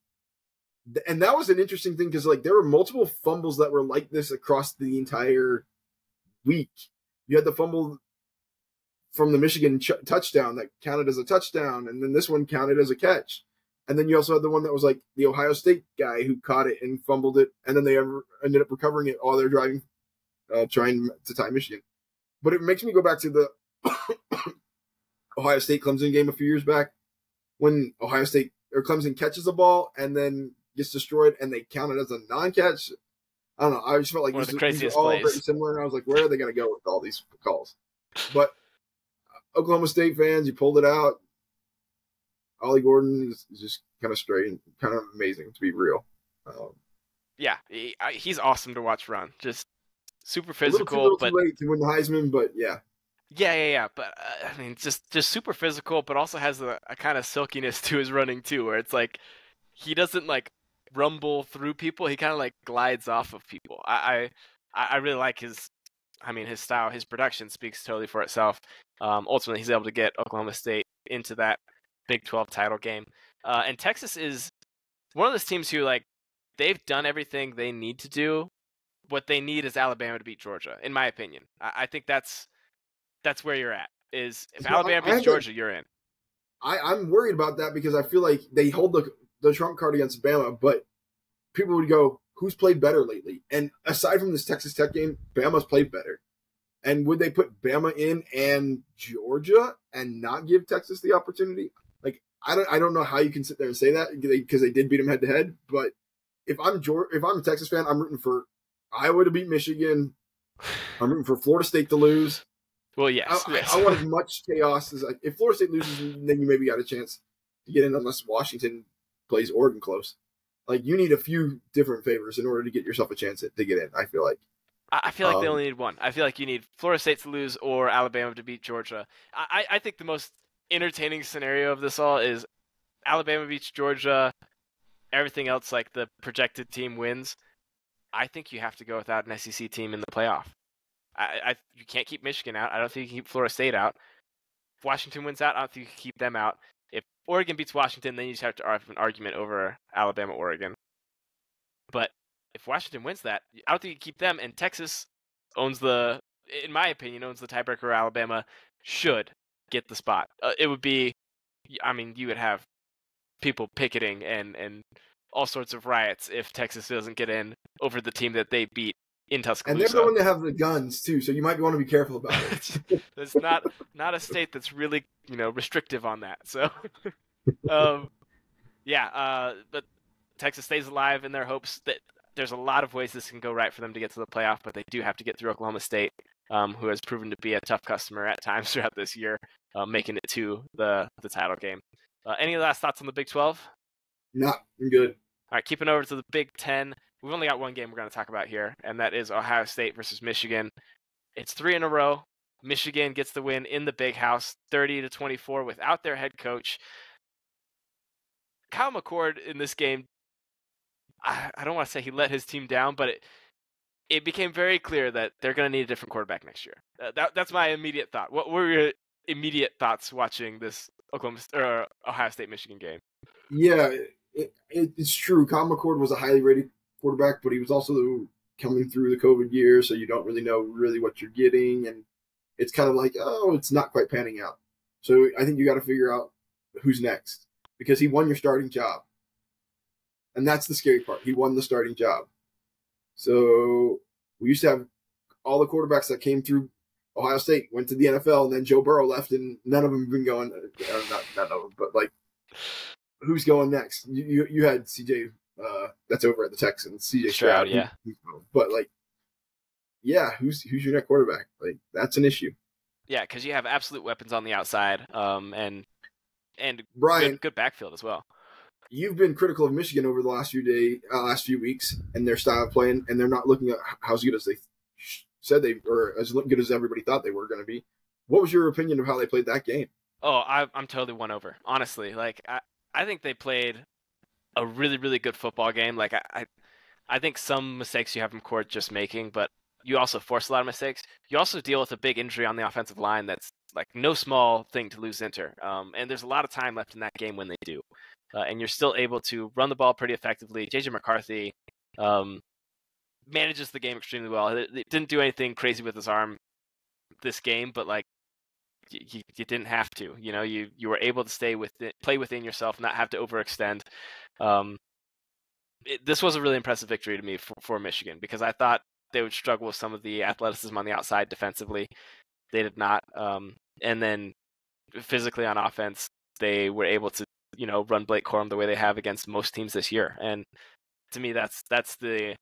and that was an interesting thing because like there were multiple fumbles that were like this across the entire week. You had the fumble from the Michigan touchdown that counted as a touchdown, and then this one counted as a catch. And then you also had the one that was like the Ohio State guy who caught it and fumbled it, and then they ended up recovering it while they're driving, trying to tie Michigan. But it makes me go back to the Ohio State Clemson game a few years back when Ohio State or Clemson catches a ball and then gets destroyed, and they count it as a non-catch. I don't know. I just felt like these are all very similar, and I was like, where are they going to go with all these calls? But Oklahoma State fans, you pulled it out. Ollie Gordon is just kind of straight and kind of amazing, to be real. Yeah, he's awesome to watch run. Just super A physical, little but too late to win the Heisman, but yeah. Yeah. But I mean, just super physical, but also has a kind of silkiness to his running too, where it's like he doesn't like rumble through people. He kind of like glides off of people. I really like his style. His production speaks totally for itself. Ultimately, he's able to get Oklahoma State into that Big 12 title game. And Texas is one of those teams who, like, they've done everything they need to do. What they need is Alabama to beat Georgia, in my opinion. I think that's where you're at. Is if Alabama beats Georgia, you're in. I'm worried about that because I feel like they hold the trump card against Bama, but people would go, who's played better lately? And aside from this Texas Tech game, Bama's played better. And would they put Bama in and Georgia and not give Texas the opportunity? Like, I don't know how you can sit there and say that because they did beat them head to head. But if I'm a Texas fan, I'm rooting for Iowa to beat Michigan. I'm rooting for Florida State to lose. Well, yes. I want as much chaos as if Florida State loses, then you maybe got a chance to get in unless Washington plays Oregon close. Like, you need a few different favors in order to get yourself a chance to get in, I feel like. I feel like they only need one. I feel like you need Florida State to lose or Alabama to beat Georgia. I think the most entertaining scenario of this all is Alabama beats Georgia, everything else, like the projected team wins. I think you have to go without an SEC team in the playoff. You can't keep Michigan out. I don't think you can keep Florida State out. If Washington wins out, I don't think you can keep them out. If Oregon beats Washington, then you just have to have an argument over Alabama-Oregon. But if Washington wins that, I don't think you can keep them. And Texas in my opinion, owns the tiebreaker. Alabama should get the spot. It would be, you would have people picketing and all sorts of riots if Texas doesn't get in over the team that they beat in Tuscaloosa. And they're the one that have the guns too, so you might want to be careful about it. It's not a state that's really restrictive on that. So, but Texas stays alive in their hopes that there's a lot of ways this can go right for them to get to the playoff, but they do have to get through Oklahoma State, who has proven to be a tough customer at times throughout this year, making it to the title game. Any last thoughts on the Big 12? No, I'm good. All right, keeping over to the Big 10. We've only got one game we're going to talk about here, and that is Ohio State versus Michigan. It's 3 in a row. Michigan gets the win in the Big House, 30-24, without their head coach. Kyle McCord in this game, I don't want to say he let his team down, but it became very clear that they're going to need a different quarterback next year. That's my immediate thought. What were your immediate thoughts watching this Ohio State Michigan game? Yeah, it's true. Kyle McCord was a highly rated quarterback, but he was also coming through the COVID year, so you don't really know what you're getting, and it's kind of like, it's not quite panning out. So I think you got to figure out who's next because he won your starting job. And that's the scary part. He won the starting job. So we used to have all the quarterbacks that came through Ohio State went to the NFL, and then Joe Burrow left, and none of them have been going. Not none of them, but like, who's going next? You had CJ. That's over at the Texans. CJ Stroud. Yeah. But like, yeah, who's your next quarterback? Like, that's an issue. Yeah, because you have absolute weapons on the outside, and Brian, good backfield as well. You've been critical of Michigan over the last few weeks, and their style of playing, and they're not looking at how good as they said they were as good as everybody thought they were going to be. What was your opinion of how they played that game? Oh, I'm totally won over. Honestly, like I think they played a really really good football game. Like I think some mistakes you have from court just making, but you also force a lot of mistakes. You also deal with a big injury on the offensive line that's like no small thing to lose Inter. And there's a lot of time left in that game when they do. And you're still able to run the ball pretty effectively. JJ McCarthy manages the game extremely well. It didn't do anything crazy with his arm this game, but like you didn't have to. You know, you were able to play within yourself, not have to overextend. This was a really impressive victory to me for Michigan because I thought they would struggle with some of the athleticism on the outside defensively. They did not. And then physically on offense, they were able to, run Blake Corum the way they have against most teams this year. And to me, that's the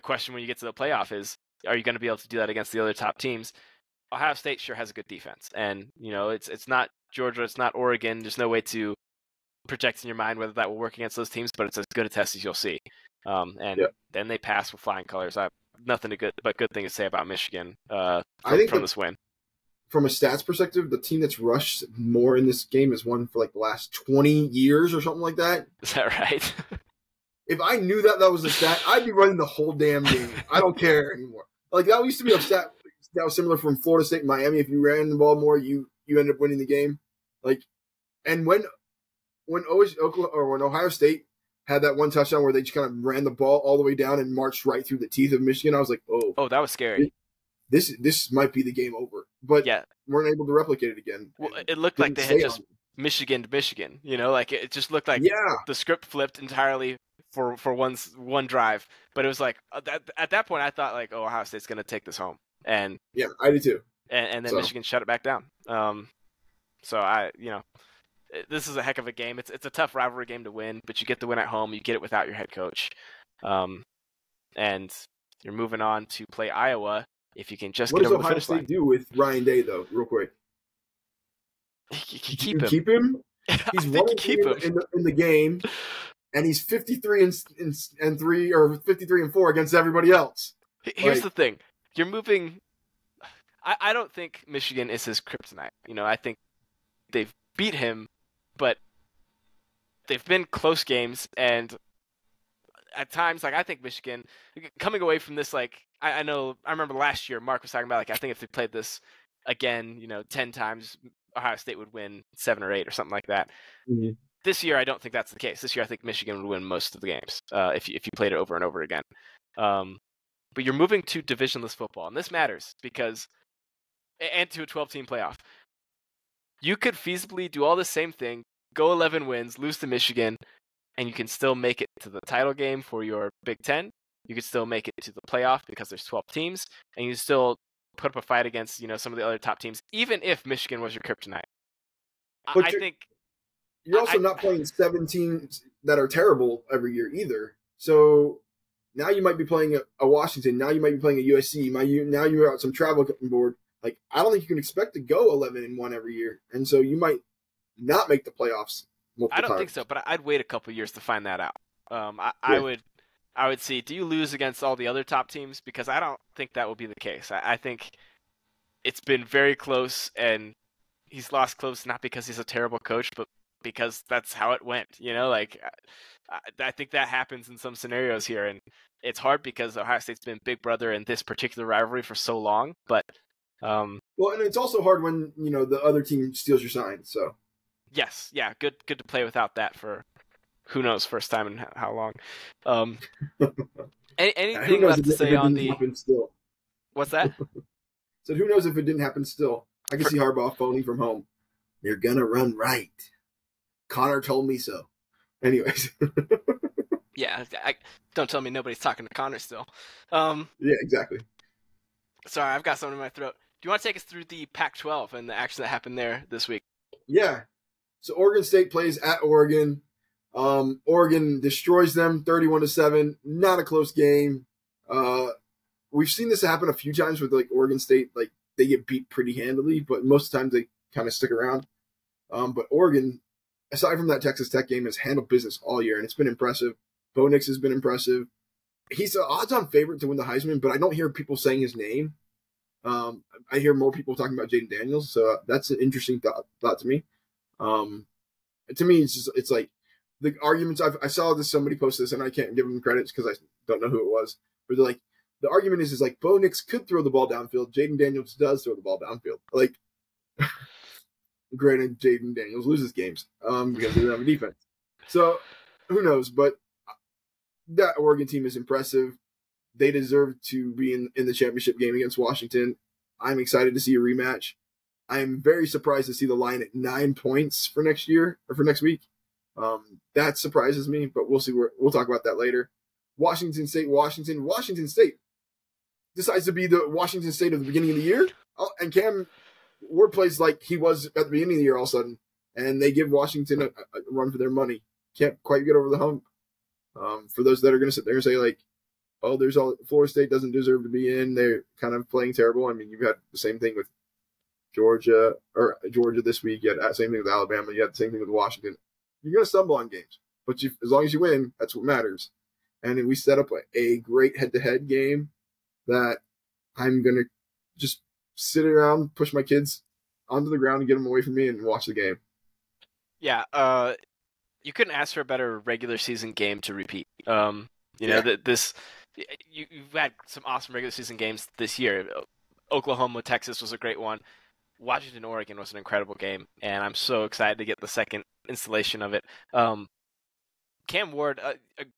question when you get to the playoff is, are you going to be able to do that against the other top teams? Ohio State sure has a good defense. And, it's not Georgia, it's not Oregon. There's no way to project in your mind whether that will work against those teams, but it's as good a test as you'll see. Then they pass with flying colors. I have nothing but good things to say about Michigan from this win. From a stats perspective, the team that's rushed more in this game has won for like the last 20 years or something like that. Is that right? If I knew that was a stat, I'd be running the whole damn game. I don't care anymore. Like that used to be a stat that was similar from Florida State and Miami. If you ran the ball more, you ended up winning the game. Like, and when Ohio State had that one touchdown where they just kind of ran the ball all the way down and marched right through the teeth of Michigan, I was like, oh, that was scary. This might be the game over, but weren't able to replicate it again. Well, it looked like they had just Michigan to Michigan. Like it just looked like the script flipped entirely for one drive. But it was like at that point I thought like, oh, Ohio State's going to take this home, and yeah, I did too. And then Michigan shut it back down. So this is a heck of a game. It's a tough rivalry game to win, but you get the win at home. You get it without your head coach, and you're moving on to play Iowa. If you can just get over the finish line. What does Ohio State do with Ryan Day, though, real quick? Keep him. Keep him? He's keep him in the game, and he's 53 and 3 or 53 and 4 against everybody else. Here's the thing: you're moving. I don't think Michigan is his kryptonite. I think they've beat him, but they've been close games, and at times, like I think Michigan coming away from this, like I remember last year Mark was talking about like I think if they played this again, 10 times, Ohio State would win 7 or 8 or something like that. Mm-hmm. This year, I don't think that's the case. This year, I think Michigan would win most of the games if you played it over and over again. But you're moving to divisionless football, and this matters because and to a 12-team playoff. You could feasibly do all the same thing, go 11 wins, lose to Michigan, and you can still make it to the title game for your Big Ten. You could still make it to the playoff because there's 12 teams, and you still put up a fight against some of the other top teams, even if Michigan was your kryptonite. I think you're also not playing 7 teams that are terrible every year either. So now you might be playing a Washington. Now you might be playing a USC. Now you're out some travel board. Like I don't think you can expect to go 11-1 every year, and so you might not make the playoffs. I don't think so, but I'd wait a couple years to find that out. I would see, do you lose against all the other top teams? Because I don't think that will be the case. I think it's been very close, and he's lost close not because he's a terrible coach, but because that's how it went. I think that happens in some scenarios here, and it's hard because Ohio State's been big brother in this particular rivalry for so long. But and it's also hard when the other team steals your sign. So. Yes, yeah, good to play without that for who knows first time in how long. Anything left to say on the? Still. What's that? So who knows if it didn't happen still? I can see Harbaugh phoning from home. You're gonna run right. Connor told me so. Anyways. Yeah, don't tell me nobody's talking to Connor still. Yeah, exactly. Sorry, I've got something in my throat. Do you want to take us through the Pac-12 and the action that happened there this week? Yeah. So Oregon State plays at Oregon. Oregon destroys them 31-7. Not a close game. We've seen this happen a few times with like Oregon State. Like they get beat pretty handily, but most times they kind of stick around. But Oregon, aside from that Texas Tech game, has handled business all year, and it's been impressive. Bo Nix has been impressive. he's an odds-on favorite to win the Heisman, but I don't hear people saying his name. I hear more people talking about Jaden Daniels, so that's an interesting thought to me. To me, it's like the arguments I saw this. Somebody posted this, and I can't give them credits because I don't know who it was. But they're like, the argument is like Bo Nix could throw the ball downfield. Jaden Daniels does throw the ball downfield. Like, granted, Jaden Daniels loses games because they don't have a defense. So who knows? But that Oregon team is impressive. They deserve to be in the championship game against Washington. I'm excited to see a rematch. I am very surprised to see the line at 9 points for next year or for next week. That surprises me, but we'll see. We'll talk about that later. Washington State decides to be the Washington State of the beginning of the year, and Cam Ward plays like he was at the beginning of the year all of a sudden, and they give Washington a run for their money. Can't quite get over the hump. For those that are going to sit there and say like, "Oh, Florida State doesn't deserve to be in," they're kind of playing terrible. I mean, you've had the same thing with Georgia this week. You had the same thing with Alabama. You had the same thing with Washington. You're going to stumble on games, but as long as you win, that's what matters. And we set up a great head-to-head game that I'm going to just sit around, push my kids onto the ground and get them away from me and watch the game. Yeah, you couldn't ask for a better regular season game to repeat. You've had some awesome regular season games this year. Oklahoma, Texas was a great one. Washington, Oregon was an incredible game, and I'm so excited to get the second installation of it. Cam Ward,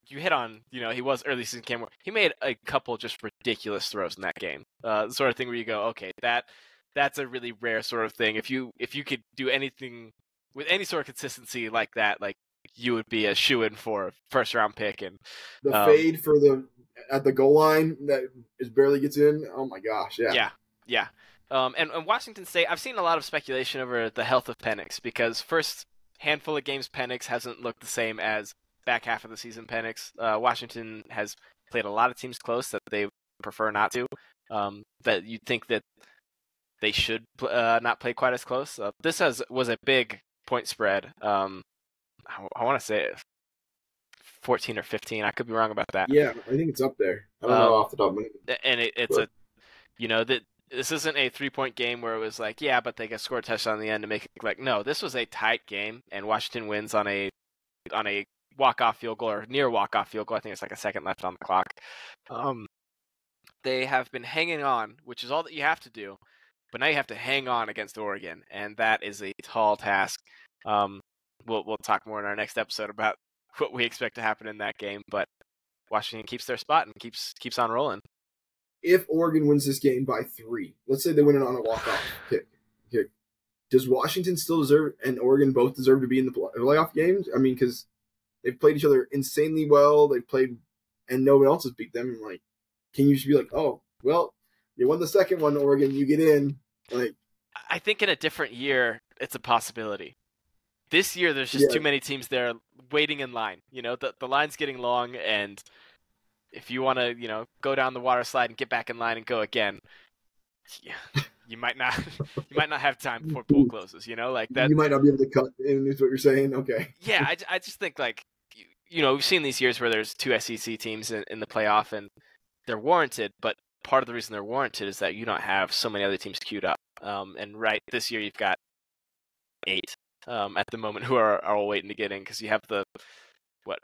you hit on, he was early season Cam Ward. He made a couple just ridiculous throws in that game. The sort of thing where you go, okay, that's a really rare sort of thing. If you could do anything with any sort of consistency like that, like you would be a shoo-in for a first round pick. And the fade at the goal line that barely gets in. Oh my gosh, yeah. Yeah. And Washington State, I've seen a lot of speculation over the health of Penix because first handful of games Penix hasn't looked the same as back half of the season Penix. Washington has played a lot of teams close that they prefer not to. That you'd think that they should not play quite as close. This was a big point spread. I want to say 14 or 15. I could be wrong about that. Yeah, I think it's up there. I don't know off the top of my head. And this isn't a 3-point game where it was like, yeah, but they can score a touchdown in the end to make it like, no, this was a tight game, and Washington wins on a walk-off field goal or near walk-off field goal. I think it's like a second left on the clock. They have been hanging on, which is all that you have to do, but now you have to hang on against Oregon, and that is a tall task. We'll talk more in our next episode about what we expect to happen in that game, but Washington keeps their spot and keeps on rolling. If Oregon wins this game by 3, let's say they win it on a walk-off kick, does Washington still deserve and Oregon both deserve to be in the playoff games? I mean, because they've played each other insanely well. They've played, and no one else has beat them. Like, can you just be like, oh, well, you won the second one, Oregon, you get in? Like, I think in a different year, it's a possibility. This year, there's just too many teams there waiting in line. The line's getting long, and if you want to, go down the water slide and get back in line and go again, you might not have time before pool closes. Like that. You might not be able to cut in. Is what you're saying? Okay. Yeah, I just think like, we've seen these years where there's 2 SEC teams in the playoff, and they're warranted. But part of the reason they're warranted is that you don't have so many other teams queued up. And this year you've got 8 at the moment who are all waiting to get in because you have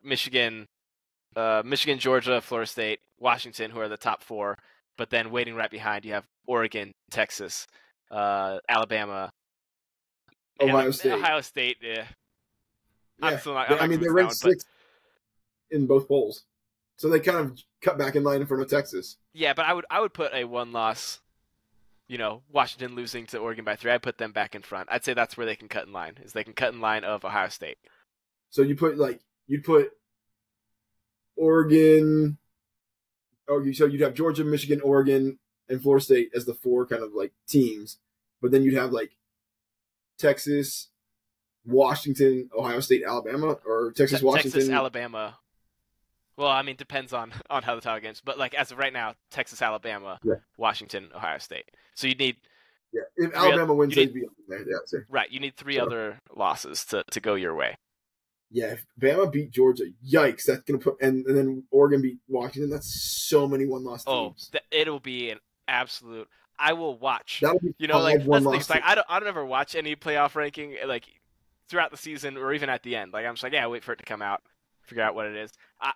Michigan, Georgia, Florida State, Washington, who are the top 4, but then waiting right behind you have Oregon, Texas, Alabama, Ohio State. Yeah. They ranked 6th in both polls, so they kind of cut back in line in front of Texas. Yeah, but I would put a 1-loss. Washington losing to Oregon by 3. I'd put them back in front. I'd say that's where they can cut in line. Is they can cut in line of Ohio State. So you'd put Oregon. So you'd have Georgia, Michigan, Oregon, and Florida State as the 4 kind of like teams, but then you'd have like Texas, Washington, Ohio State, Alabama, or Texas, Washington, Texas, Alabama. Well, I mean, depends on how the title games, but like as of right now, Texas, Alabama, Washington, Ohio State. So you need. Yeah, if Alabama wins, they'd be up there. Yeah, right. You need 3 other losses to go your way. Yeah, if Bama beat Georgia, yikes! That's gonna put and then Oregon beat Washington. That's so many one-loss Oh, teams. it'll be an absolute. I will watch. That'll be You know, like 5 that's the thing. one-loss It's like teams. I don't ever watch any playoff ranking like throughout the season or even at the end. Like I'm just like, yeah, wait for it to come out, figure out what it is.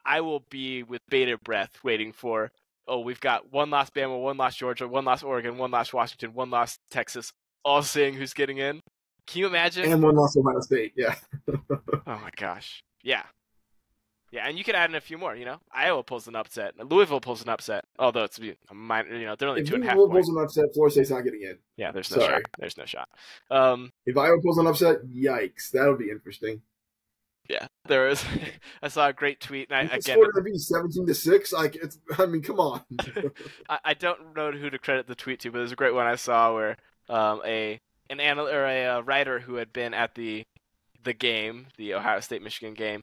I will be with bated breath waiting for. Oh, we've got one loss Bama, one loss Georgia, one loss Oregon, one loss Washington, one loss Texas, all saying who's getting in. Can you imagine? And one-loss Ohio State. Yeah. Oh my gosh. Yeah. Yeah, and you could add in a few more, you know. Iowa pulls an upset. Louisville pulls an upset. Although it's a minor, you know, they're only If 2.5 Louisville points. pulls an upset, Florida State's not getting in. Yeah, there's no shot. Sorry. There's no shot. If Iowa pulls an upset, yikes! That'll be interesting. Yeah, there is. I saw a great tweet, and It's again, going to be 17-6. Like it's. I mean, come on. I don't know who to credit the tweet to, but there's a great one I saw where a writer who had been at the game, the Ohio State Michigan game,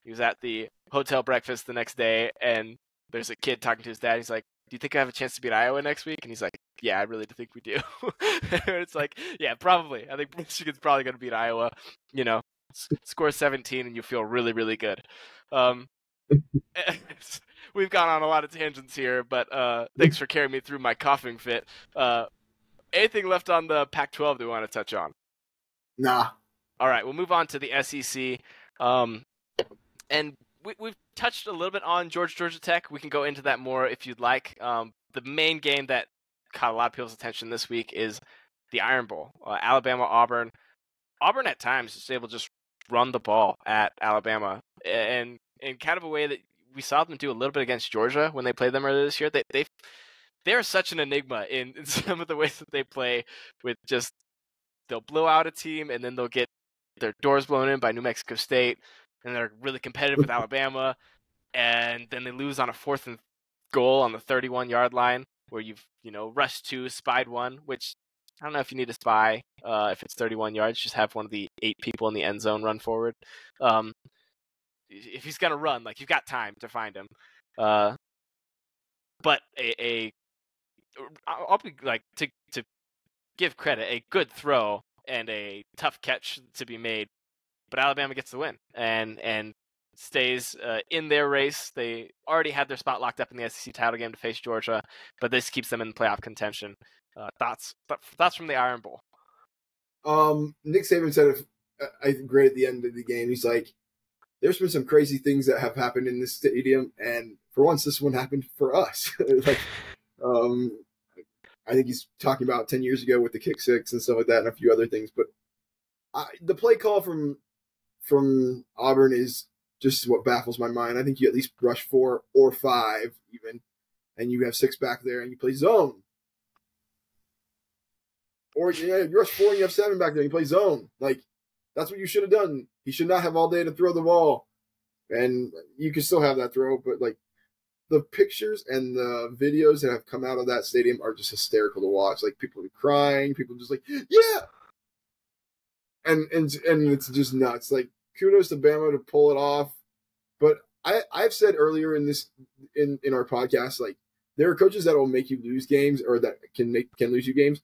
he was at the hotel breakfast the next day, and there's a kid talking to his dad. He's like, "Do you think I have a chance to beat Iowa next week?" And he's like, "Yeah, I really do think we do." It's like, yeah, probably. I think Michigan's probably going to beat Iowa. You know, score 17, and you feel really, really good. We've gone on a lot of tangents here, but thanks for carrying me through my coughing fit. Anything left on the Pac-12 that we want to touch on? Nah. All right, we'll move on to the SEC. And we've touched a little bit on Georgia Tech. We can go into that more if you'd like. The main game that caught a lot of people's attention this week is the Iron Bowl. Alabama-Auburn. Auburn at times is able to just run the ball at Alabama, and in kind of a way that we saw them do a little bit against Georgia when they played them earlier this year. They're such an enigma in some of the ways that they play, with just they'll blow out a team and then they'll get their doors blown in by New Mexico State, and they're really competitive with Alabama, and then they lose on a 4th and goal on the 31-yard line where you've rushed 2, spied 1, which I don't know if you need to spy if it's 31 yards. Just have one of the 8 people in the end zone run forward. If he's gonna run, like, you've got time to find him. But I'll be like to give credit, a good throw and a tough catch to be made, but Alabama gets the win and stays in their race. They already had their spot locked up in the SEC title game to face Georgia, but this keeps them in playoff contention. Thoughts from the Iron Bowl? Nick Saban said it, I think, great at the end of the game. He's like, there's been some crazy things that have happened in this stadium, and for once, this one happened for us. Like, I think he's talking about 10 years ago with the kick six and stuff like that and a few other things. But the play call from Auburn is just what baffles my mind. I think you at least rush 4 or 5 even, and you have 6 back there and you play zone. Or you rush 4 and you have 7 back there and you play zone. Like, that's what you should have done. He should not have all day to throw the ball. And you can still have that throw, but like, the pictures and the videos that have come out of that stadium are just hysterical to watch. Like, people are crying, people just like, yeah, and it's just nuts. Like, kudos to Bama to pull it off. But I've said earlier in this in our podcast, like, there are coaches that will make you lose games or that can lose you games.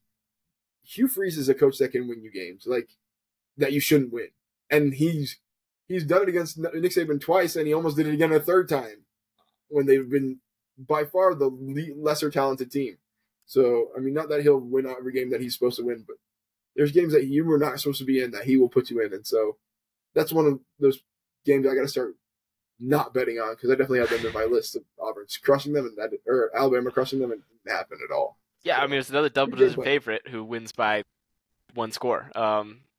Hugh Freeze is a coach that can win you games, like, that you shouldn't win, and he's done it against Nick Saban twice, and he almost did it again a third time when they've been by far the lesser talented team. So, I mean, not that he'll win every game that he's supposed to win, but there's games that you were not supposed to be in that he will put you in. And so that's one of those games I got to start not betting on, because I definitely have them in my list of Auburn's crushing them or Alabama crushing them, and it didn't happen at all. Yeah, I mean, it's another double-digit favorite who wins by 1 score.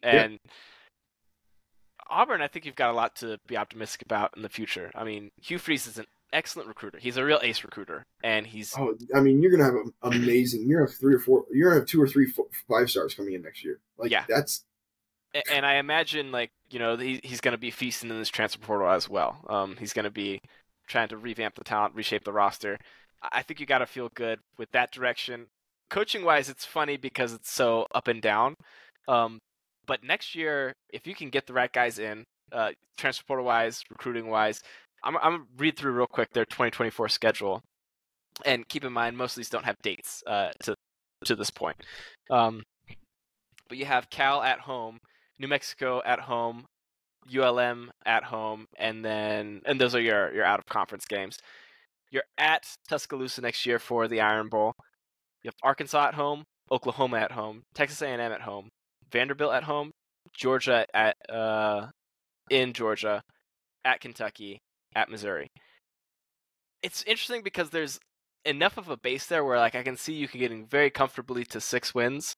And Auburn, I think you've got a lot to be optimistic about in the future. I mean, Hugh Freeze is an excellent recruiter. He's a real ace recruiter, and he's. Oh, I mean, you're gonna have an amazing. You're gonna have 3 or 4. You're gonna have 2 or 3 5 stars coming in next year. Like, yeah, that's. And I imagine, like, he's gonna be feasting in this transfer portal as well. He's gonna be trying to revamp the talent, reshape the roster. I think you got to feel good with that direction. Coaching wise, it's funny because it's so up and down. But next year, if you can get the right guys in, transfer portal wise, recruiting wise, I'm gonna read through real quick their 2024 schedule, and keep in mind most of these don't have dates to this point. But you have Cal at home, New Mexico at home, ULM at home, and those are your out of conference games. You're at Tuscaloosa next year for the Iron Bowl. You have Arkansas at home, Oklahoma at home, Texas A&M at home, Vanderbilt at home, Georgia in Georgia, at Kentucky, at Missouri. It's interesting because there's enough of a base there where like I can see you getting very comfortably to 6 wins,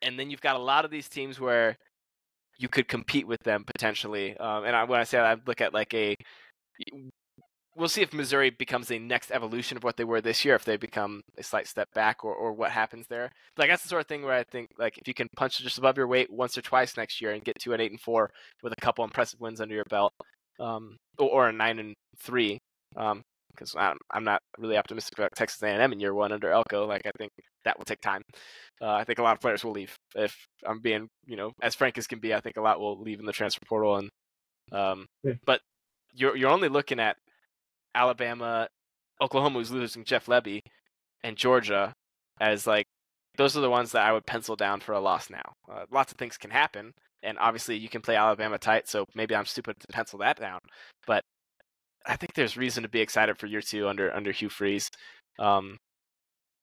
and then you've got a lot of these teams where you could compete with them potentially. When I say that, I look at like we'll see if Missouri becomes a next evolution of what they were this year, if they become a slight step back or what happens there. But like that's the sort of thing where I think like if you can punch just above your weight once or twice next year and get to an 8-4 with a couple impressive wins under your belt, or a 9-3, because I'm not really optimistic about Texas A&M in year one under Elko. Like I think that will take time. I think a lot of players will leave. If I'm being as frank as can be, I think a lot will leave in the transfer portal. And but you're only looking at Alabama, Oklahoma, who's losing Jeff Lebby, and Georgia as like those are the ones that I would pencil down for a loss now. Lots of things can happen, and obviously you can play Alabama tight, so maybe I'm stupid to pencil that down. But I think there's reason to be excited for year 2 under Hugh Freeze.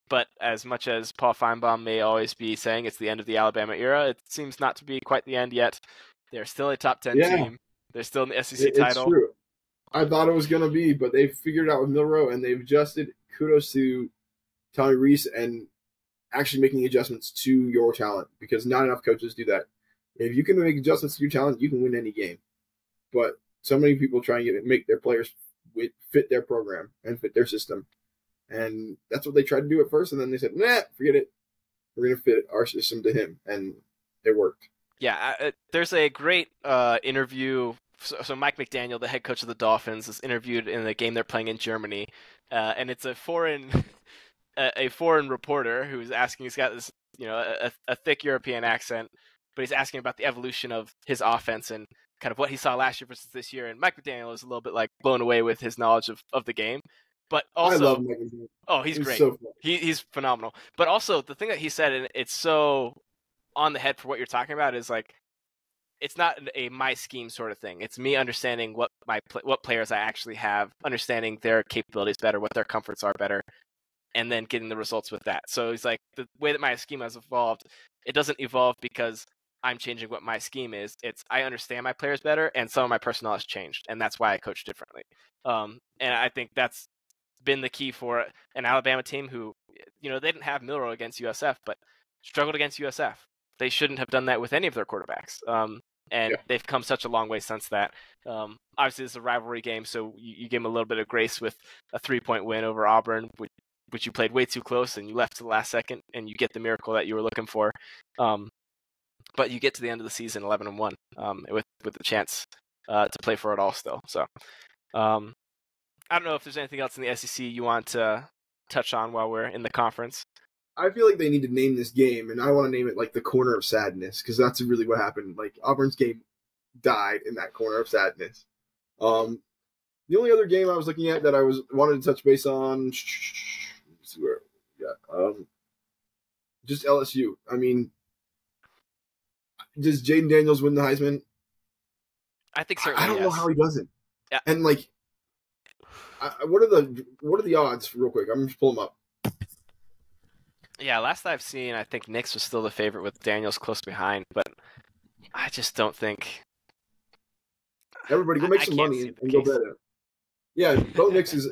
But as much as Paul Feinbaum may always be saying it's the end of the Alabama era, it seems not to be quite the end yet. They're still a top 10 team. They're still in the SEC title. It's true. I thought it was going to be, but they figured it out with Milroe, and they've adjusted. Kudos to Tommy Rees and actually making adjustments to your talent, because not enough coaches do that. If you can make adjustments to your talent, you can win any game. But so many people try and make their players fit their program and fit their system. And that's what they tried to do at first, and then they said, nah, forget it. We're going to fit our system to him, and it worked. Yeah, there's a great interview. So Mike McDaniel, the head coach of the Dolphins, is interviewed in the game they're playing in Germany, and it's a foreign reporter who's asking. He's got this, a thick European accent, but he's asking about the evolution of his offense and kind of what he saw last year versus this year. And Mike McDaniel is a little bit like blown away with his knowledge of the game. But also, I love Mike McDaniel. Oh, he's great. So he's phenomenal. But also the thing that he said, and it's so on the head for what you're talking about, is like it's not a my scheme sort of thing. It's me understanding what players I actually have, understanding their capabilities better, what their comforts are better, and then getting the results with that. So he's like, the way that my scheme has evolved, it doesn't evolve because I'm changing what my scheme is. It's I understand my players better, and some of my personnel has changed, and that's why I coach differently. And I think that's been the key for an Alabama team who, they didn't have Milroe against USF, but struggled against USF. They shouldn't have done that with any of their quarterbacks. They've come such a long way since that. Obviously, this is a rivalry game, so you give them a little bit of grace with a 3-point win over Auburn, which you played way too close and you left to the last second, and you get the miracle that you were looking for. But you get to the end of the season 11-1 with the chance to play for it all still. So I don't know if there's anything else in the SEC you want to touch on while we're in the conference. I feel like they need to name this game, and I want to name it like the Corner of Sadness, because that's really what happened. Like Auburn's game died in that corner of sadness. The only other game I was looking at that I wanted to touch base on, let's see where we got, just LSU. I mean, does Jaden Daniels win the Heisman? I think certainly. I don't know how he doesn't. Yeah. And like, what are the odds? Real quick, I'm just pull them up. Yeah, last I've seen, I think Nix was still the favorite with Daniels close behind, but I just don't think. Everybody go make some money and go bet it. Yeah, Bo Nix is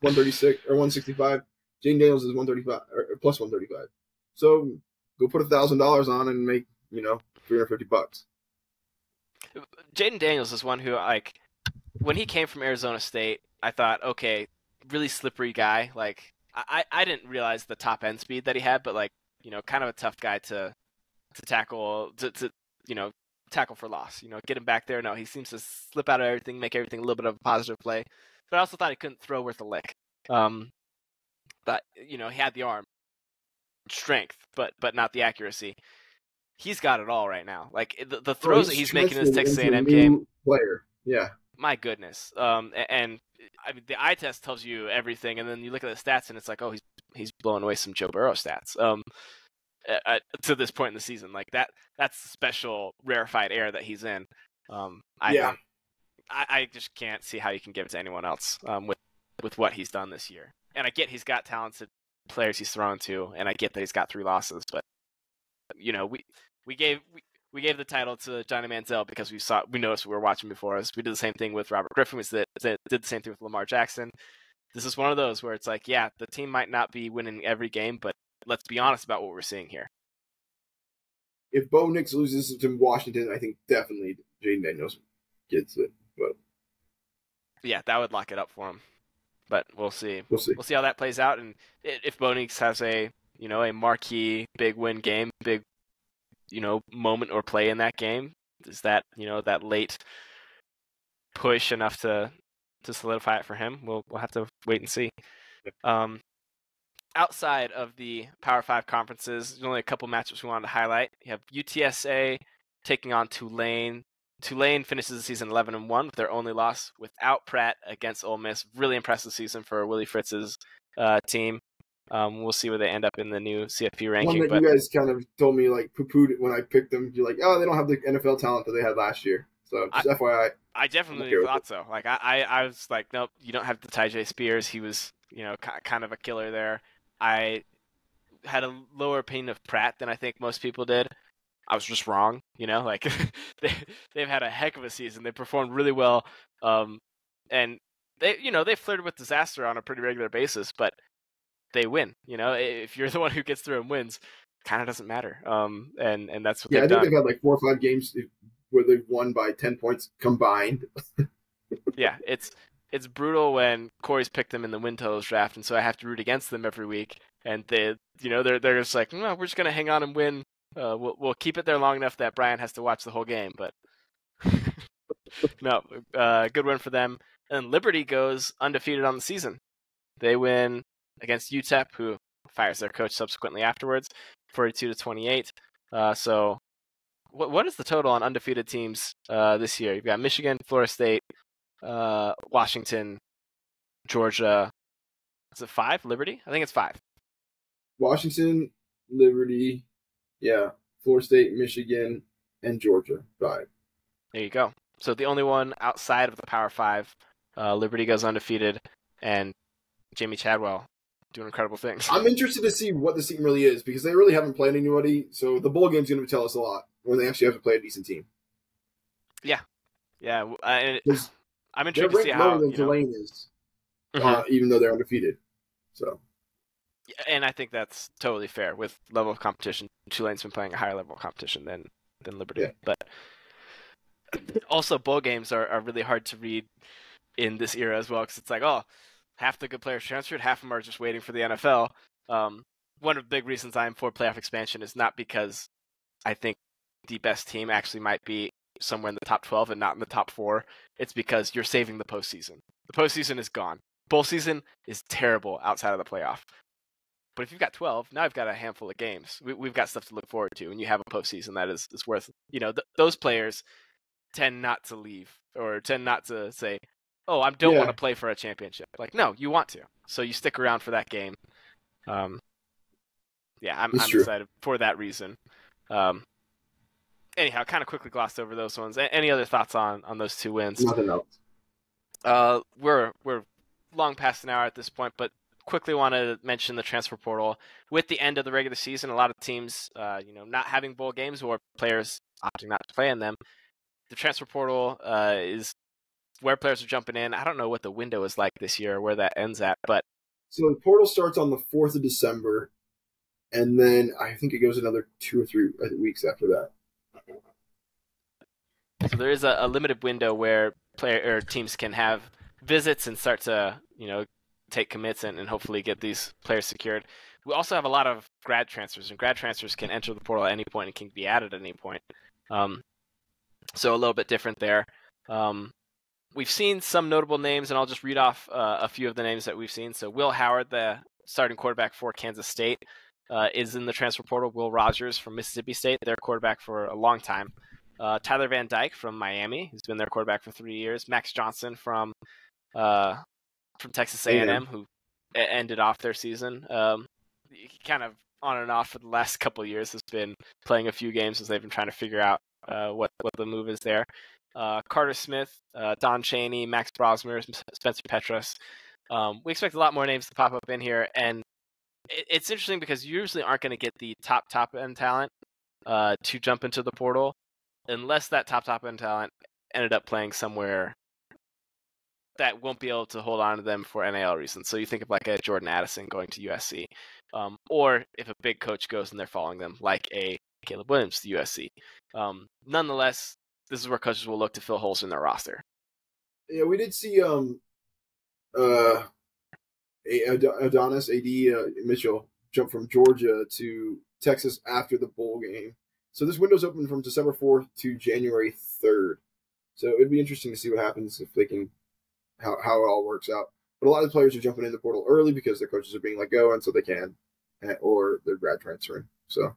136 or 165. Jaden Daniels is 135 or plus 135. So go put $1,000 on and make $350. Jaden Daniels is one who, like, when he came from Arizona State, I thought, okay, really slippery guy. Like, I didn't realize the top end speed that he had, but like, kind of a tough guy to tackle, to tackle for loss. Get him back there. No, he seems to slip out of everything, make everything a little bit of a positive play. But I also thought he couldn't throw worth a lick. But he had the arm strength, but not the accuracy. He's got it all right now. Like the throws that he's making in his Texas A&M game. Player, yeah. My goodness. And I mean, the eye test tells you everything, and then you look at the stats, and it's like, oh, he's blowing away some Joe Burrow stats. To this point in the season, like that's special rarefied air that he's in. I Yeah. think I just can't see how you can give it to anyone else with what he's done this year. And I get he's got talented players he's thrown to, and I get that he's got 3 losses, but we gave the title to Johnny Manziel because we noticed we were watching before us. We did the same thing with Robert Griffin. We did the same thing with Lamar Jackson. This is one of those where it's like, yeah, the team might not be winning every game, but let's be honest about what we're seeing here. If Bo Nix loses to Washington, I think definitely Jaden Daniels gets it. But yeah, that would lock it up for him. But we'll see. We'll see how that plays out, and if Bo Nix has a marquee big win game, big moment or play in that game, is that that late push enough to solidify it for him? We'll have to wait and see. Outside of the Power 5 conferences, there's only a couple matchups we wanted to highlight. You have UTSA taking on Tulane. Tulane finishes the season 11-1 with their only loss without Pratt against Ole Miss. Really impressive season for Willie Fritz's team. We'll see where they end up in the new CFP ranking. One that you guys kind of told me, like, poo-pooed it when I picked them. You're like, oh, they don't have the NFL talent that they had last year. So, just FYI. I definitely thought so. Like, I was like, nope, you don't have the Tyjae Spears. He was, kind of a killer there. I had a lower opinion of Pratt than I think most people did. I was just wrong, like they've had a heck of a season. They performed really well, and they flirted with disaster on a pretty regular basis, but they win. If you're the one who gets through and wins, kind of doesn't matter. And that's what they've done. They've had like 4 or 5 games where they've won by 10 points combined. Yeah, it's brutal when Corey's picked them in the win totals draft, and so I have to root against them every week. And they're just like, no, we're just gonna hang on and win. We'll keep it there long enough that Brian has to watch the whole game. But no, good win for them. And Liberty goes undefeated on the season. They win against UTEP, who fires their coach subsequently afterwards, 42-28. So what is the total on undefeated teams this year? You've got Michigan, Florida State, Washington, Georgia. Is it 5? Liberty? I think it's 5. Washington, Liberty, Florida State, Michigan, and Georgia, 5. There you go. So the only one outside of the Power 5, Liberty goes undefeated, and Jamie Chadwell doing incredible things. I'm interested to see what this team really is because they really haven't played anybody. So the bowl game's going to tell us a lot when they actually have to play a decent team. Yeah. I'm intrigued to see how how Tulane is, even though they're undefeated. So. And I think that's totally fair with level of competition. Tulane's been playing a higher level of competition than Liberty. Yeah. But also, bowl games are really hard to read in this era as well because it's like, oh, half the good players transferred, half of them are just waiting for the NFL. One of the big reasons I'm for playoff expansion is not because I think the best team actually might be somewhere in the top 12 and not in the top 4. It's because you're saving the postseason. The postseason is gone. Bowl season is terrible outside of the playoff. But if you've got 12, now you've got a handful of games. We've got stuff to look forward to, and you have a postseason that is worth. Those players tend not to leave or tend not to say, "Oh, I don't want to play for a championship." Like, no, you want to, so you stick around for that game. I'm excited for that reason. Anyhow, kind of quickly glossed over those ones. Any other thoughts on those 2 wins? Nothing else. We're long past an hour at this point, but quickly want to mention the transfer portal. With the end of the regular season, a lot of teams, not having bowl games or players opting not to play in them. The transfer portal is where players are jumping in. I don't know what the window is like this year, where that ends at, but so the portal starts on the 4th of December, and then I think it goes another 2 or 3 weeks after that. So there is a limited window where teams can have visits and start to, take commits and hopefully get these players secured. We also have a lot of grad transfers, and grad transfers can enter the portal at any point and can be added at any point. So a little bit different there. We've seen some notable names, and I'll just read off a few of the names that we've seen. So Will Howard, the starting quarterback for Kansas State, is in the transfer portal. Will Rogers from Mississippi State, their quarterback for a long time. Tyler Van Dyke from Miami, who's been their quarterback for 3 years. Max Johnson from Texas A&M, who ended off their season. Kind of on and off for the last couple of years, has been playing a few games as they've been trying to figure out what the move is there. Carter Smith, Don Chaney, Max Brosmer, Spencer Petras. We expect a lot more names to pop up in here, and it's interesting because you usually aren't going to get the top end talent to jump into the portal unless that top end talent ended up playing somewhere that won't be able to hold on to them for NIL reasons. So you think of like a Jordan Addison going to USC, or if a big coach goes and they're following them, like a Caleb Williams to USC. Nonetheless, this is where coaches will look to fill holes in their roster. Yeah, we did see Adonis Mitchell jump from Georgia to Texas after the bowl game. So this window's open from December 4th to January 3rd. So it'd be interesting to see what happens if they can, how it all works out. But a lot of the players are jumping in the portal early because their coaches are being let go, and so they can, or they're grad transferring. So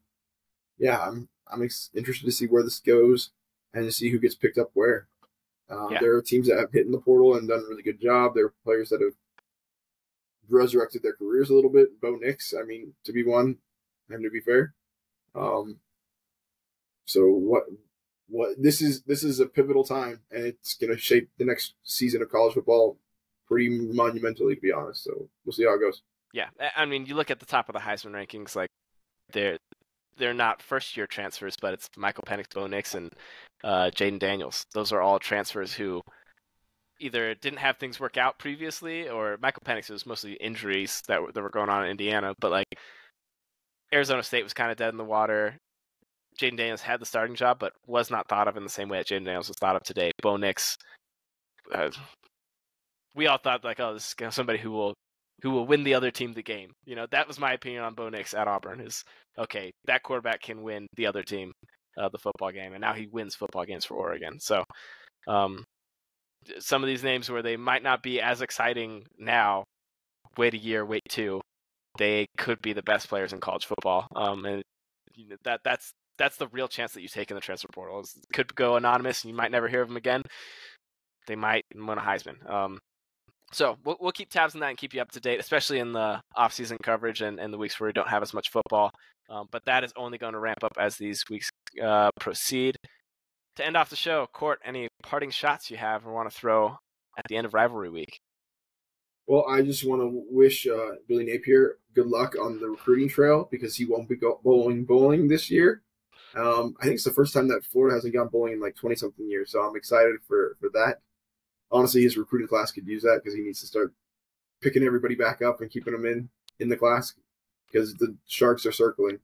yeah, I'm interested to see where this goes and to see who gets picked up where. There are teams that have hit in the portal and done a really good job. There are players that have resurrected their careers a little bit. Bo Nix, I mean, to be one, and to be fair. So what this is a pivotal time, and it's going to shape the next season of college football pretty monumentally, to be honest. So we'll see how it goes. Yeah, I mean, you look at the top of the Heisman rankings, like they're not first-year transfers, but it's Michael Penix, Bo Nix, and Jaden Daniels. Those are all transfers who either didn't have things work out previously, or Michael Penix, it was mostly injuries that were going on in Indiana. But like Arizona State was kind of dead in the water. Jaden Daniels had the starting job, but was not thought of in the same way that Jaden Daniels was thought of today. Bo Nix, we all thought like, oh, this is somebody who will win the other team the game. You know, that was my opinion on Bo Nix at Auburn. Is okay, that quarterback can win the other team the football game, and now he wins football games for Oregon. So, some of these names where they might not be as exciting now, wait a year, wait two, they could be the best players in college football. And you know, that's the real chance that you take in the transfer portal. It could go anonymous, and you might never hear of them again. They might win a Heisman. So we'll keep tabs on that and keep you up to date, especially in the off-season coverage and the weeks where we don't have as much football. But that is only going to ramp up as these weeks proceed. To end off the show, Cort, any parting shots you have or want to throw at the end of Rivalry Week? Well, I just want to wish Billy Napier good luck on the recruiting trail because he won't be bowling this year. I think it's the first time that Florida hasn't gone bowling in like 20-something years, so I'm excited for that. Honestly, his recruiting class could use that because he needs to start picking everybody back up and keeping them in the class because the Sharks are circling.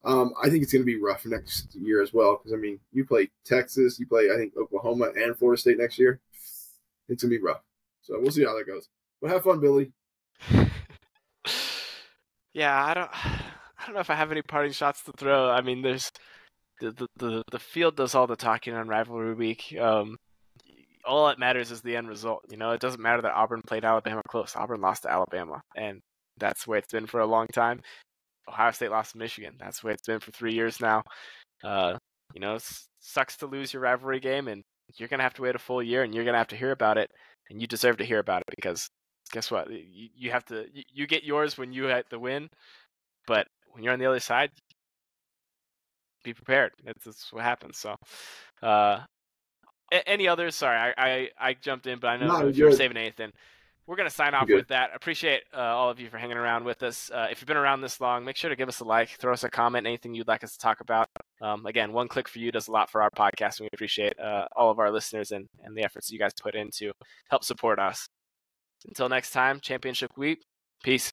I think it's going to be rough next year as well because, I mean, you play Texas, you play, I think, Oklahoma and Florida State next year. It's going to be rough. So we'll see how that goes. But have fun, Billy. Yeah, I don't know if I have any parting shots to throw. I mean, there's the field does all the talking on Rivalry Week. All that matters is the end result. You know, it doesn't matter that Auburn played Alabama close. Auburn lost to Alabama, and that's the way it's been for a long time. Ohio State lost to Michigan. That's the way it's been for 3 years now. You know, it sucks to lose your rivalry game, and you're going to have to wait a full year, and you're going to have to hear about it, and you deserve to hear about it because guess what? You have to. You get yours when you had the win, but when you're on the other side, be prepared. That's what happens. So, any others? Sorry, I jumped in, but I know if you were saving anything. We're going to sign off with that. Appreciate all of you for hanging around with us. If you've been around this long, make sure to give us a like, throw us a comment, anything you'd like us to talk about. Again, one click for you does a lot for our podcast, and we appreciate all of our listeners and the efforts you guys put in to help support us. Until next time, Championship Week. Peace.